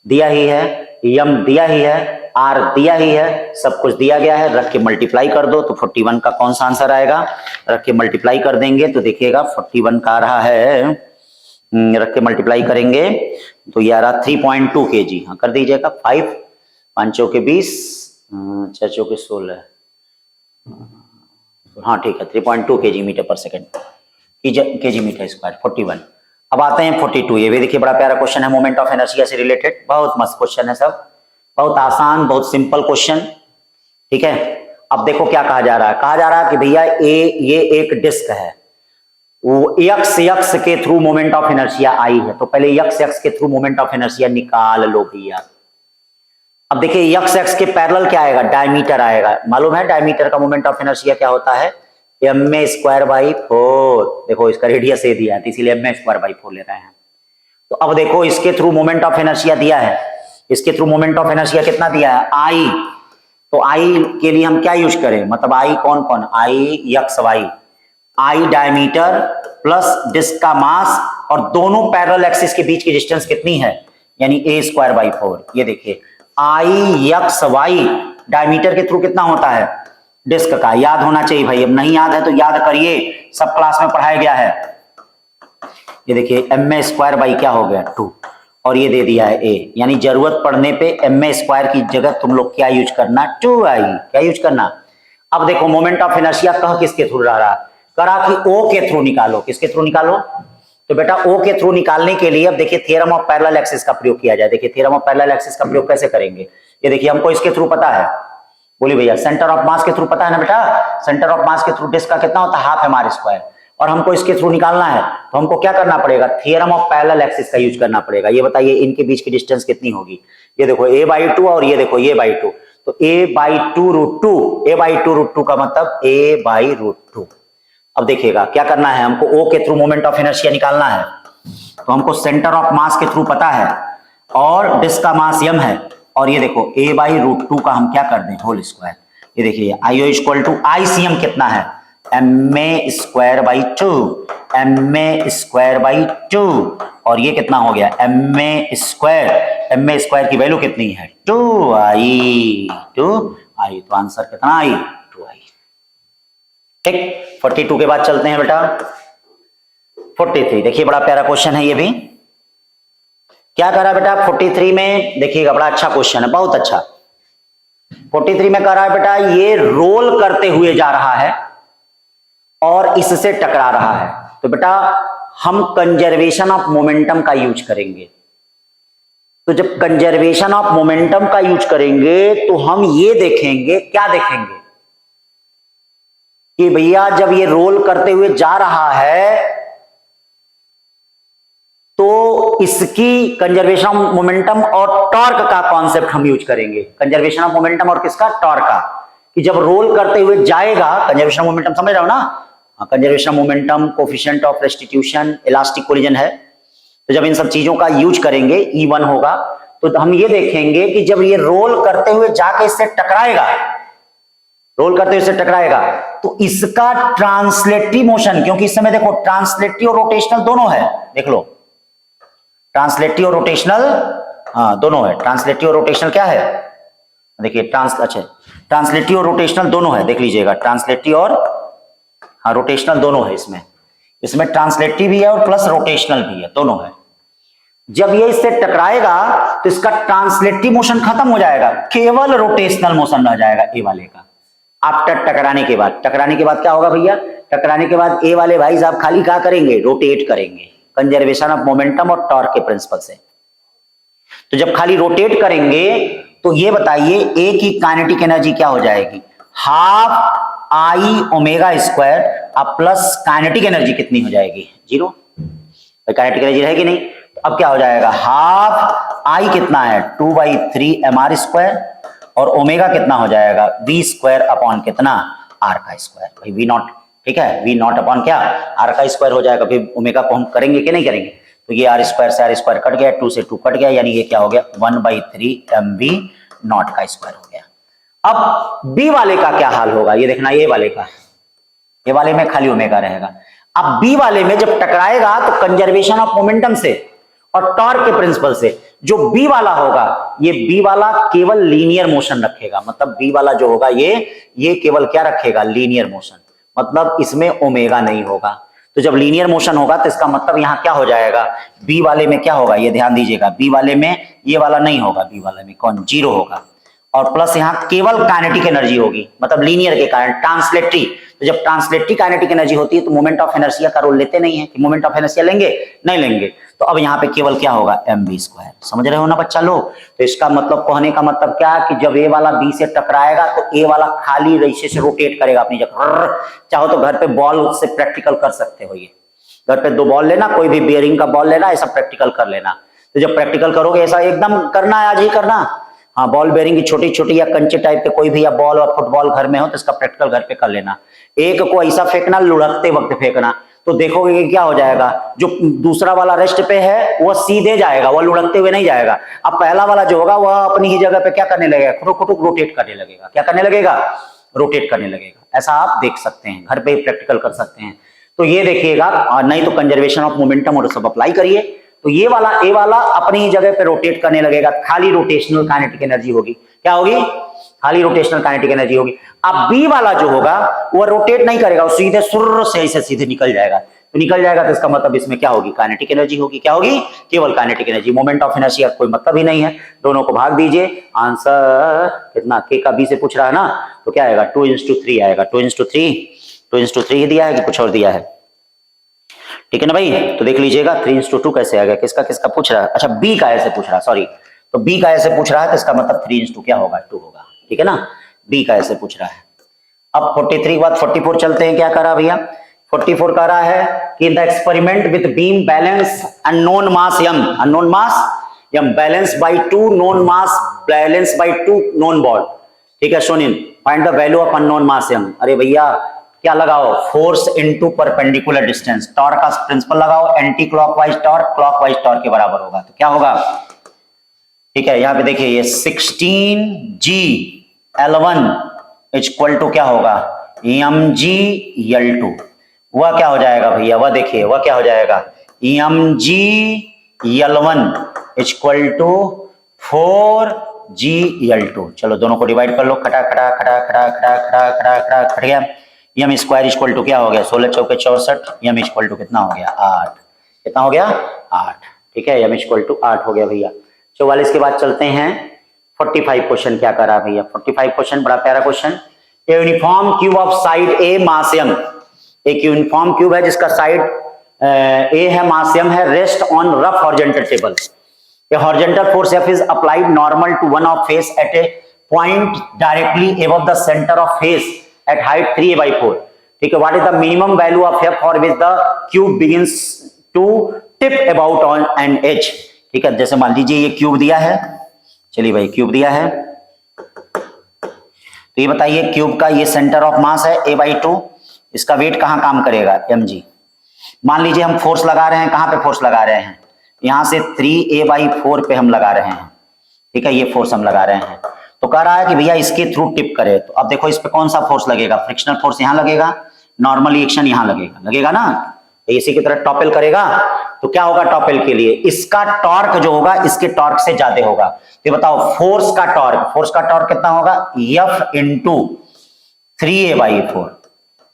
दिया ही है, यम दिया ही है, आर दिया ही है, सब कुछ दिया गया है। रख के मल्टीप्लाई कर दो तो 41 का कौन सा आंसर आएगा, रख के मल्टीप्लाई कर देंगे तो देखिएगा 41 का आ रहा है, रख के मल्टीप्लाई करेंगे तो ये आ रहा 3.2 kg। हाँ कर दीजिएगा, 5 5 के 20, 6 के 16, हाँ ठीक है, 3.2 kg मीटर पर सेकेंड, kg मीटर स्क्वायर, 41। अब आते हैं 42, ये भी देखिए बड़ा प्यारा क्वेश्चन है, मोमेंट ऑफ इनर्शिया से रिलेटेड, बहुत मस्त क्वेश्चन है, सब बहुत आसान, बहुत सिंपल क्वेश्चन, ठीक है। अब देखो क्या कहा जा रहा है, कहा जा रहा है कि भैया ये एक डिस्क है, वो एक्स के through moment of inertia I है, तो पहले एक्स के थ्रू मोमेंट ऑफ इनर्शिया निकाल लो भैया। अब देखिए एक्स के पैरेलल क्या आएगा, डायमीटर आएगा, मालूम है डायमीटर का मोमेंट ऑफ इनर्शिया क्या होता है, m²/4। देखो इसका रेडियस ए दिया है तो इसीलिए m²/4 ले रहे हैं। तो अब देखो इसके थ्रू मोमेंट ऑफ इनर्शिया दिया है, इसके थ्रू मोमेंट ऑफ इनर्शिया कितना दिया है, आई। तो आई के लिए हम क्या यूज करें, मतलब आई कौन कौन, आई एक्स वाई, आई डायमीटर प्लस डिस्क का मास और दोनों पैरेलल एक्सिस के बीच की डिस्टेंस कितनी है, यानी a²/4। ये देखिए आई एक्स वाई डायमीटर के थ्रू कितना होता है, डिस्क का, याद होना चाहिए भाई, अब नहीं याद है तो याद करिए, सब क्लास में पढ़ाया गया है। ये देखिए m² क्या हो गया 2 और ये दे दिया है a, यानी जरूरत पड़ने पे m² की जगह तुम लोग क्या यूज करना, 2i, क्या यूज करना। अब देखो मोमेंट ऑफ इनर्शिया कह किसके थ्रू रहा, करा कि o के थ्रू निकालो, किसके थ्रू निकालो, तो बेटा o के थ्रू निकालने के लिए अब देखिए थ्योरम ऑफ पैरेलल एक्सिस का प्रयोग किया जाए। देखिए थ्योरम ऑफ पैरेलल एक्सिस का प्रयोग कैसे करेंगे, ये देखिए हमको इसके थ्रू पता है, बोलिए भैया, सेंटर ऑफ मास के थ्रू पता है ना बेटा, सेंटर ऑफ मास के थ्रू डिस्क का कितना होता है, हाफ एम आर स्क्वायर, और हमको इसके थ्रू निकालना है तो हमको क्या करना पड़ेगा, थ्योरम ऑफ पैरेलल एक्सिस का यूज करना पड़ेगा। ये बताइए इनके बीच की डिस्टेंस कितनी होगी, ये देखो a/2 और ये देखो a/2, तो a/2√2, a/2√2 का मतलब a/√2। अब देखिएगा क्या करना है, हमको O के थ्रू मोमेंट ऑफ इनर्शिया निकालना है, तो हमको सेंटर ऑफ मास के थ्रू पता है और डिस्क का मास m है, और ये देखो a/√2 का हम क्या कर दें, होल स्क्वायर। ये देखिए IO इक्वल टू ICM कितना है, ma²/2, ma²/2, और ये कितना हो गया ma² की वैल्यू कितनी है 2i, तो आंसर कितना आई, 2i। ठीक, 42 के बाद चलते हैं बेटा 43। देखिए बड़ा प्यारा क्वेश्चन है, ये भी क्या कह रहा है बेटा 43 में, देखिएगा बड़ा अच्छा क्वेश्चन है, बहुत अच्छा। 43 में कह रहा है बेटा ये रोल करते हुए जा रहा है और इससे टकरा रहा है, तो बेटा हम कंजर्वेशन ऑफ मोमेंटम का यूज करेंगे। तो जब कंजर्वेशन ऑफ मोमेंटम का यूज करेंगे तो हम ये देखेंगे, क्या देखेंगे कि भैया जब ये रोल करते हुए जा रहा है तो इसकी कंजर्वेशन ऑफ मोमेंटम और टॉर्क का कॉन्सेप्ट हम यूज करेंगे। कंजर्वेशन ऑफ मोमेंटम और किसका? टॉर्क का। कि जब रोल करते हुए जाएगा, कंजर्वेशन ऑफ मोमेंटम समझ रहे हो ना? Conservation of momentum, coefficient of restitution, elastic collision है। तो जब इन सब चीजों का यूज करेंगे, E1 होगा, तो हम ये देखेंगे कि जब ये रोल करते हुए जाके इससे टकराएगा, रोल करते हुए इससे टकराएगा, तो इसका ट्रांसलेटरी मोशन, क्योंकि इस समय देखो ट्रांसलेटरी और रोटेशनल दोनों है, देख लो ट्रांसलेटरी और रोटेशनल, दोनों है। ट्रांसलेटरी और रोटेशनल क्या है? देखिए ट्रांसलेटरी और रोटेशनल दोनों है, देख लीजिएगा। ट्रांसलेटरी और रोटेशनल दोनों है इसमें ट्रांसलेटरी भी है और प्लस रोटेशनल भी है, दोनों है। जब ये इससे टकराएगा तो इसका ट्रांसलेटरी मोशन खत्म हो जाएगा, केवल रोटेशनल मोशन रह जाएगा ए वाले का। आफ्टर टकराने के बाद क्या होगा भैया? टकराने के बाद ए वाले भाई साहब खाली क्या करेंगे? रोटेट करेंगे, कंजर्वेशन ऑफ मोमेंटम और टॉर्क के प्रिंसिपल से। तो जब खाली रोटेट करेंगे तो ये बताइए ए की काइनेटिक एनर्जी क्या हो जाएगी? हाफ आई ओमेगा स्क्वायर अब प्लस काइनेटिक एनर्जी कितनी हो जाएगी? 0। काइनेटिक एनर्जी रहेगी नहीं, तो अब क्या हो जाएगा? हाफ आई कितना है? 2/3 mr स्क्वायर, और ओमेगा कितना हो जाएगा? v स्क्वायर अपॉन कितना? r का स्क्वायर। भाई v नॉट, ठीक है, v नॉट अपॉन क्या? r का स्क्वायर हो जाएगा। फिर ओमेगा को हम करेंगे कि नहीं करेंगे? तो ये r स्क्वायर से r स्क्वायर कट गया, 2 से 2 कट गया, यानी ये क्या हो गया? 1/3 mv नॉट का स्क्वायर हो गया। अब बी वाले का क्या हाल होगा ये देखना। ये वाले में खाली ओमेगा रहेगा। अब बी वाले में जब टकराएगा तो कंजर्वेशन ऑफ मोमेंटम से और टॉर्क के प्रिंसिपल से जो बी वाला होगा, ये बी वाला केवल लीनियर मोशन रखेगा। मतलब बी वाला जो होगा ये केवल क्या रखेगा? Linear motion. मतलब इसमें ओमेगा नहीं होगा। तो जब लीनियर मोशन होगा तो इसका मतलब यहां क्या हो जाएगा? बी वाले में क्या होगा? ये ध्यान दीजिएगा, बी वाले में ये वाला नहीं होगा, बी वाले में कौन? 0 होगा। और प्लस यहां केवल काइनेटिक एनर्जी होगी, मतलब लीनियर के कारण ट्रांसलेटरी। तो जब ट्रांसलेटरी काइनेटिक एनर्जी होती है तो मोमेंट ऑफ इनर्शिया का रोल लेते नहीं है कि मोमेंट ऑफ इनर्शिया लेंगे, नहीं लेंगे। तो अब यहाँ पे केवल क्या होगा? mv square. समझ रहे हो ना बच्चा लोग? तो इसका मतलब कहने का मतलब क्या है कि जब ए वाला बी से टकराएगा तो ए वाला खाली रेशे से रोटेट करेगा अपनी जगह। चाहो तो घर पे बॉल से प्रैक्टिकल कर सकते हो, ये घर पे 2 बॉल लेना, कोई भी बेयरिंग का बॉल लेना, ऐसा प्रैक्टिकल कर लेना। तो जब प्रैक्टिकल करोगे ऐसा एकदम करना है, आज ही करना। हाँ, बॉल बेयरिंग की छोटी छोटी या कंचे टाइप के कोई भी या बॉल और फुटबॉल घर में हो तो इसका प्रैक्टिकल घर पे कर लेना। एक को ऐसा फेंकना, लुढ़कते वक्त फेंकना, तो देखोगे कि क्या हो जाएगा? जो दूसरा वाला रेस्ट पे है वो सीधे जाएगा, वो लुढ़कते हुए नहीं जाएगा। अब पहला वाला जो होगा वह अपनी ही जगह पे क्या करने लगेगा? खुटुक रोटेट करने लगेगा। क्या करने लगेगा? रोटेट करने लगेगा। ऐसा आप देख सकते हैं, घर पे ही प्रैक्टिकल कर सकते हैं। तो ये देखिएगा, और नहीं तो कंजर्वेशन ऑफ मोमेंटम और सब अप्लाई करिए। तो ये वाला ए वाला अपनी ही जगह पे रोटेट करने लगेगा, खाली रोटेशनल काइनेटिक एनर्जी होगी। क्या होगी? खाली रोटेशनल काइनेटिक एनर्जी होगी। अब बी वाला जो होगा वो रोटेट नहीं करेगा, वो सीधे सुर से ऐसे सीधे निकल जाएगा। तो निकल जाएगा तो इसका मतलब इसमें क्या होगी? काइनेटिक एनर्जी होगी। क्या होगी? केवल kinetic energy. Moment of inertia कोई मतलब ही नहीं है। दोनों को भाग दीजिए, आंसर कितना? के का बी से पूछ रहा है ना, तो क्या आएगा? 2:3 आएगा। 2:3 ही दिया है कि कुछ और दिया है? ठीक है ना भाई? तो देख लीजिएगा 3:2 कैसे आ गया? किसका किसका पूछ रहा है? अच्छा, बी का ऐसे पूछ रहा है, सॉरी। तो बी का ऐसे पूछ रहा है तो इसका मतलब 3:2 क्या होगा? 2 होगा। ठीक है ना? बी का ऐसे पूछ रहा है। अब 43 के बाद 44 चलते हैं। क्या करा भैया? 44 कह रहा है कि in the experiment with beam balance unknown mass m balance bye 2 known mass balance bye 2 known ball. ठीक है, shown in find the value of unknown mass m। अरे भैया क्या लगाओ? Force into perpendicular distance. Torque का principal लगाओ, anti clockwise torque clockwise torque के बराबर होगा। तो क्या होगा? ठीक है, यहां पे देखिए ये 16G L1 इक्वल टू क्या होगा? mgL2। वह क्या हो जाएगा भैया? वह देखिए वह क्या हो जाएगा? mgL1 equal to 4gL2। चलो दोनों को डिवाइड कर लो, खटा खटा खटा खटा खटा खटा खटा खटा खट गया। m स्क्वायर इक्वल टू क्या हो गया? 16 चौके 64। m इक्वल टू कितना हो गया? 8। कितना हो गया? 8। ठीक है, m इक्वल टू 8 हो गया भैया। 44 के बाद चलते हैं 45 क्वेश्चन। क्या करा भैया? 45 क्वेश्चन बड़ा प्यारा question. Uniform cube of side A mass m। एक यूनिफॉर्म क्यूब है जिसका साइड ए है, मास m है, rest on rough horizontal table. A horizontal force F is applied normal to one of face at a point directly above the center of face at height 3a/4. ठीक है, what is the minimum value of F for which the cube begins to tip about on an edge? ठीक है, जैसे मान लीजिए ये cube दिया है, चलिए भाई क्यूब दिया है, तो ये बताइए क्यूब का ये सेंटर ऑफ मास है a/2, इसका वेट कहां काम करेगा mg। मान लीजिए हम फोर्स लगा रहे हैं, कहां पे फोर्स लगा रहे हैं, यहां से 3a/4 पे हम लगा रहे हैं, ठीक है, ये फोर्स हम लगा रहे हैं। तो कह रहा है कि भैया इसके थ्रू टिप करे, तो अब देखो इस पे कौन सा फोर्स लगेगा, फ्रिक्शनल फोर्स यहां लगेगा, नॉर्मल एक्शन यहां लगेगा, लगेगा ना, तो इसी की तरह टॉपेल करेगा, तो क्या होगा टॉपेल के लिए, इसका टॉर्क जो होगा इसके टॉर्क से ज्यादा होगा। तो बताओ फोर्स का टॉर्क कितना होगा, F इंटू 3a/4,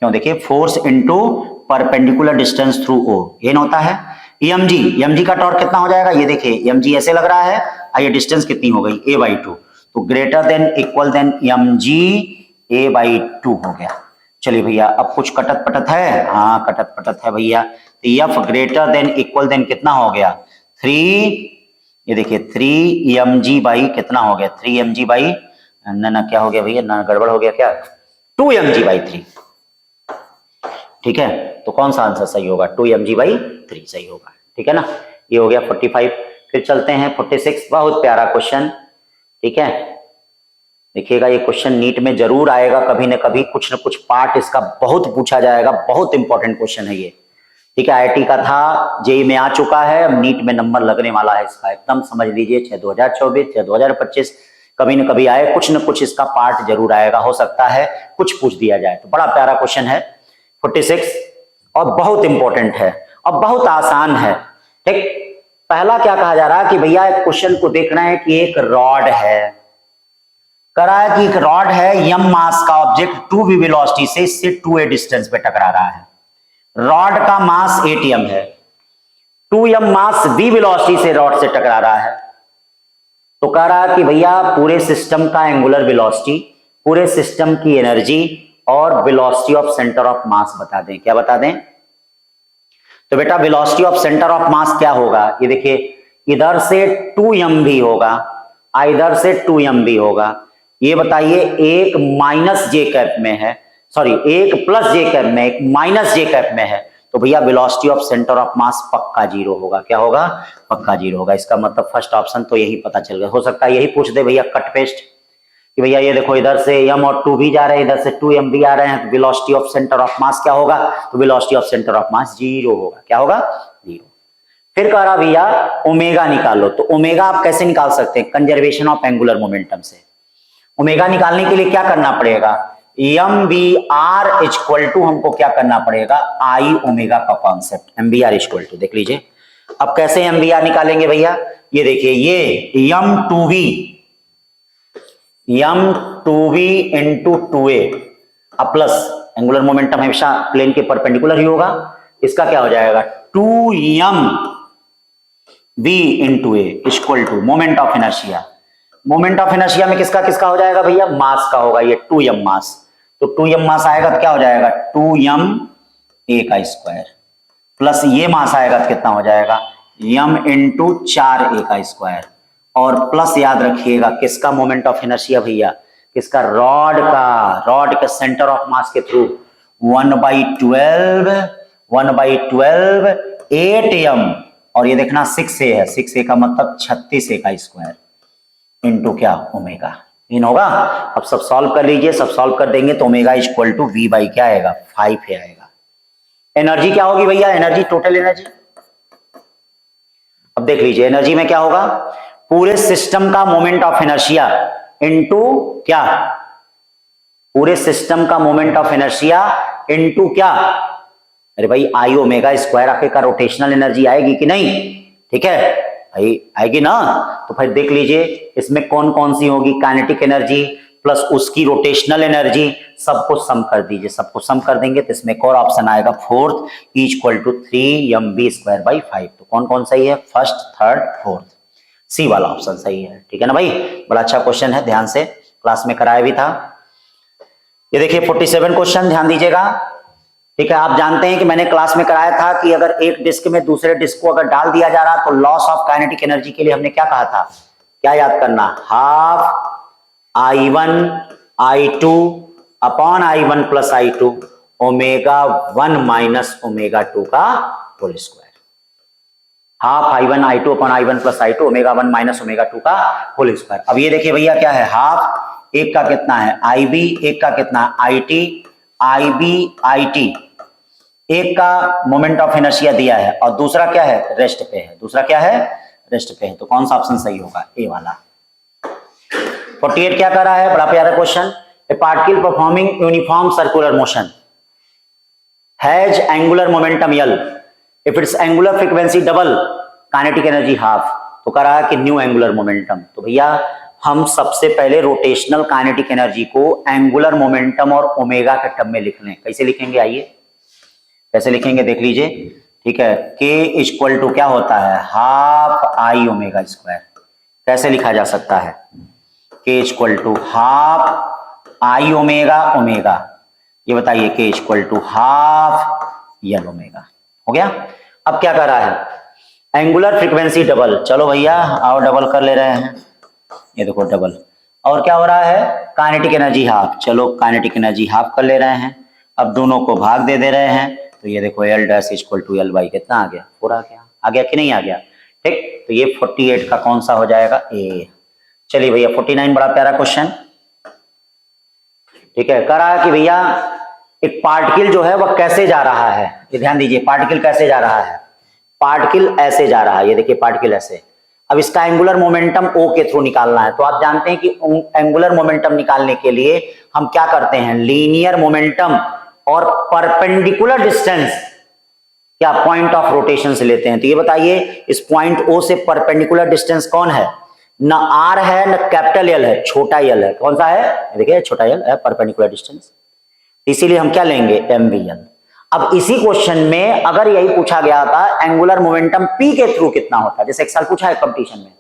क्यों, देखिए force into perpendicular distance through O, ये होता है। mg का टॉर्क कितना हो जाएगा, ये देखिए mg ऐसे लग रहा है, ये डिस्टेंस कितनी हो गई a/2, तो greater than equal than mg a/2 हो गया। चलिए भैया अब कुछ कटत पटत है, हाँ कटत पटत है भैया, तो F greater than equal than कितना हो गया 3, ये देखिए 3mg कितना हो गया 3mg ना क्या हो गया भैया, ना गड़बड़ हो गया क्या, 2mg/3, ठीक है, तो कौन सा आंसर सही होगा, 2mg/3 सही होगा, ठीक है ना। ये हो गया 45। फिर चलते हैं 46, बहुत प्यारा क्वेश्चन, ठीक है, देखिएगा ये क्वेश्चन नीट में जरूर आएगा कभी न कभी, कुछ न कुछ पार्ट इसका बहुत पूछा जाएगा, बहुत इंपॉर्टेंट क्वेश्चन है ये, ठीक है, आईआईटी का था, जेई में आ चुका है, अब नीट में नंबर लगने वाला है इसका, एकदम समझ लीजिए, चाहे 2024 चाहे 2025 कभी न कभी आए, कुछ न कुछ इसका पार्ट जरूर आएगा, हो सकता है कुछ पूछ दिया जाए। तो बड़ा प्यारा क्वेश्चन है 46 और बहुत इंपॉर्टेंट है और बहुत आसान है, ठीक। पहला क्या कहा जा रहा है कि भैया एक क्वेश्चन को देखना है कि एक रॉड है, कह रहा है कि एक रॉड है, यम मास का ऑब्जेक्ट 2v वेलोसिटी से इससे 2a डिस्टेंस पे टकरा रहा है, रॉड का मास 8m है, 2m मास v वेलोसिटी से रॉड से टकरा रहा है, तो कह रहा है कि भैया पूरे सिस्टम का एंगुलर वेलोसिटी, पूरे सिस्टम की एनर्जी और वेलोसिटी ऑफ सेंटर ऑफ मास बता दें, क्या बता दें। तो बेटा velocity of centre of mass क्या होगा, ये देखिए इधर से 2m भी होगा, इधर से 2m भी होगा, ये बताइए एक माइनस जे कैप में है, सॉरी एक प्लस जे कैप में, एक माइनस जे कैप में है, तो भैया वेलोसिटी ऑफ सेंटर ऑफ मास पक्का 0 होगा, क्या होगा, पक्का 0 होगा। इसका मतलब फर्स्ट ऑप्शन तो यही पता चल गया। हो सकता है यही पूछ दे भैया कट पेस्ट कि भैया ये देखो इधर से m और 2 भी जा रहे हैं, इधर से 2m भी आ रहे हैं, तो velocity of centre of mass क्या होगा, तो वेलोसिटी ऑफ सेंटर ऑफ मास 0 होगा, क्या होगा 0। फिर कह रहा भैया ओमेगा निकालो, तो ओमेगा आप कैसे निकाल सकते हैं, कंजर्वेशन ऑफ एंगुलर मोमेंटम से। ओमेगा निकालने के लिए क्या करना पड़ेगा, mvr इक्वल टू हमको क्या करना पड़ेगा, आई ओमेगा का कॉन्सेप्ट, mvr इक्वल टू, देख लीजिए अब कैसे mvr निकालेंगे भैया, ये देखिए ये m2v इंटू 2a, अब प्लस एंगुलर मोमेंटम हमेशा प्लेन के परपेंडिकुलर ही होगा, इसका क्या हो जाएगा 2mv into a equal to moment of inertia. Moment of inertia में किसका किसका हो जाएगा भैया, मास का होगा, ये 2m मास, तो 2m मास आएगा तो क्या हो जाएगा 2m a का स्क्वायर, प्लस ये मास आएगा तो कितना हो जाएगा m इंटू 4a का स्क्वायर, और प्लस याद रखिएगा किसका मोमेंट ऑफ इनर्शिया भैया, किसका, रॉड का, रॉड के सेंटर ऑफ मास के थ्रू 1/12 8m, और ये देखना 6a है, 6a का मतलब 36a का स्क्वायर इंटू क्या ओमेगा, इन होगा। अब सब सॉल्व कर लीजिए, सब सॉल्व कर देंगे तो omega equal to v by क्या आएगा 5 आएगा। एनर्जी क्या होगी भैया, एनर्जी टोटल एनर्जी, अब देख लीजिए एनर्जी में क्या होगा, पूरे सिस्टम का मोमेंट ऑफ इनर्शिया इनटू क्या, पूरे सिस्टम का मोमेंट ऑफ इनर्शिया इनटू क्या, अरे भाई आई ओमेगा स्क्वायर, आखिरकार रोटेशनल एनर्जी आएगी कि नहीं, ठीक है भाई आएगी ना। तो फिर देख लीजिए इसमें कौन कौन सी होगी, काइनेटिक एनर्जी प्लस उसकी रोटेशनल एनर्जी, सबको सम कर दीजिए, सबको सम कर देंगे तो इसमें एक और ऑप्शन आएगा फोर्थ, इक्वल टू 3mv²/5। तो कौन कौन सही है, फर्स्ट थर्ड फोर्थ, सी वाला ऑप्शन सही है, ठीक है ना भाई। बड़ा अच्छा क्वेश्चन है, ध्यान से क्लास में कराया भी था। ये देखिए 47 क्वेश्चन, ध्यान दीजिएगा, ठीक है, आप जानते हैं कि मैंने क्लास में कराया था कि अगर एक डिस्क में दूसरे डिस्क को अगर डाल दिया जा रहा तो लॉस ऑफ काइनेटिक एनर्जी के लिए हमने क्या कहा था, क्या याद करना, half I1 I2 upon I1 plus I2 omega 1 minus omega 2 का whole square. Half I1 I2 upon I1 plus I2 omega 1 minus omega 2 का होल स्क्वायर। अब ये देखिए भैया क्या है, हाफ एक का कितना है IB, एक का कितना है IT, IB IT, एक का मोमेंट ऑफ इनर्शिया दिया है और दूसरा क्या है, रेस्ट पे है, दूसरा क्या है, रेस्ट पे है। तो कौन सा ऑप्शन सही होगा, ए वाला। 48 क्या कर रहा है, बड़ा प्यारा question, A particle performing uniform circular motion has angular momentum L if it's angular frequency double kinetic energy half. तो कह रहा है कि न्यू एंगुलर मोमेंटम। तो भैया हम सबसे पहले रोटेशनल काइनेटिक एनर्जी को एंगुलर मोमेंटम और ओमेगा के टर्म में लिख लें। कैसे लिखेंगे, आइए कैसे लिखेंगे देख लीजिए। ठीक है, K इक्वल टू क्या होता है, हाफ I ओमेगा स्क्वायर। कैसे लिखा जा सकता है, K equal to half I omega omega, ये बताइए, K equal to half L omega. हो गया। अब क्या कर रहा है, एंगुलर फ्रीक्वेंसी डबल। चलो भैया आओ डबल कर ले रहे हैं, ये देखो डबल। और क्या हो रहा है, काइनेटिक एनर्जी हाफ। चलो काइनेटिक एनर्जी हाफ कर ले रहे हैं। अब दोनों को भाग दे रहे हैं, तो ये देखो L dash equal to L by कितना आ गया, 4 आ गया कि नहीं आ गया। ठीक, तो ये 48 का कौन सा हो जाएगा, ए। चलिए भैया 49 बड़ा प्यारा क्वेश्चन। ठीक है, कह रहा है कि भैया एक पार्टिकल जो है वह कैसे जा रहा है, ये ध्यान दीजिए, पार्टिकल कैसे जा रहा है, पार्टिकल ऐसे जा रहा है, ये देखिए पार्टिकल ऐसे। अब इसका एंगुलर मोमेंटम O के थ्रू निकालना है। तो आप जानते हैं कि एंगुलर मोमेंटम निकालने के लिए हम क्या करते हैं, लीनियर मोमेंटम और परपेंडिकुलर डिस्टेंस क्या पॉइंट ऑफ रोटेशन से लेते हैं। तो ये बताइए इस पॉइंट O से परपेंडिकुलर डिस्टेंस कौन है, न R है न कैपिटल L है, छोटा L है। कौन सा है, देखिए छोटा L है परपेंडिकुलर डिस्टेंस, इसीलिए हम क्या लेंगे, MVL। अब इसी क्वेश्चन में अगर यही पूछा गया था एंगुलर मोमेंटम P के थ्रू कितना होता है, जैसे एक साल पूछा है कंपटीशन में,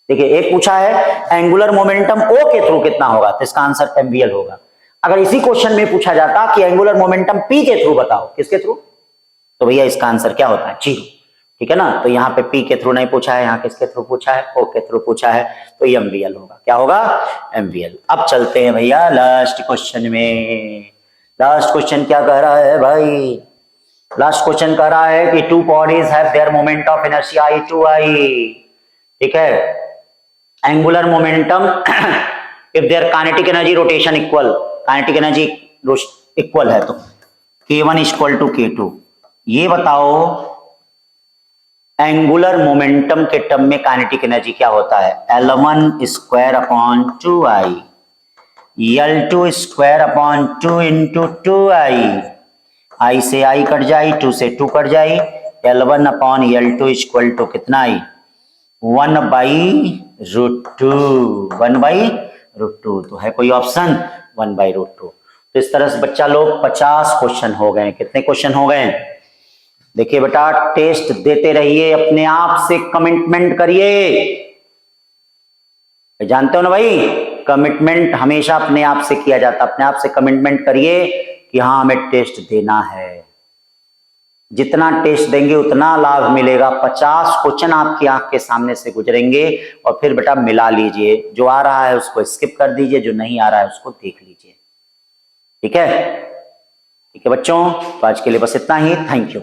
देखिए एक पूछा है एंगुलर मोमेंटम O के थ्रू कितना होगा, तो इसका आंसर MVL होगा। अगर इसी क्वेश्चन में पूछा जाता कि एंगुलर मोमेंटम P के थ्रू बताओ, किसके थ्रू, तो भैया इसका आंसर क्या होता है, 0। ठीक है ना, तो यहाँ पे P के थ्रू नहीं पूछा है, यहाँ किसके थ्रू पूछा है, O के थ्रू पूछा है, तो ये MVL होगा। क्या होगा, MVL। अब चलते हैं भैया लास्ट क्वेश्चन में। लास्ट क्वेश्चन क्या कह रहा है भाई, लास्ट क्वेश्चन कह रहा है कि two bodies have their moment of inertia I2I। ठीक है, angular momentum if their kinetic energy rotation equal, kinetic energy equal है तो K1 इक्वल टू K2। ये बताओ एंगुलर मोमेंटम के टर्म में काइनेटिक एनर्जी क्या होता है, L1 square upon 2I, L2 square upon 2 into 2I, I से I कट जाए, 2 से 2 कट जाए, L1 अपॉन L2 इक्वल टू कितना I, 1 by root 2, 1 by root 2। तो है कोई ऑप्शन 1 बाई रूट 2। तो इस तरह से बच्चा लोग 50 क्वेश्चन हो गए। कितने क्वेश्चन हो गए, देखिए बेटा टेस्ट देते रहिए, अपने आप से कमिटमेंट करिए। जानते हो ना भाई, कमिटमेंट हमेशा अपने आप से किया जाता है। अपने आप से कमिटमेंट करिए कि हाँ हमें टेस्ट देना है। जितना टेस्ट देंगे उतना लाभ मिलेगा। 50 क्वेश्चन आपकी आंख के सामने से गुजरेंगे और फिर बेटा मिला लीजिए, जो आ रहा है उसको स्किप कर दीजिए, जो नहीं आ रहा है उसको देख लीजिए। ठीक है, ठीक है बच्चों, तो आज के लिए बस इतना ही। Thank you.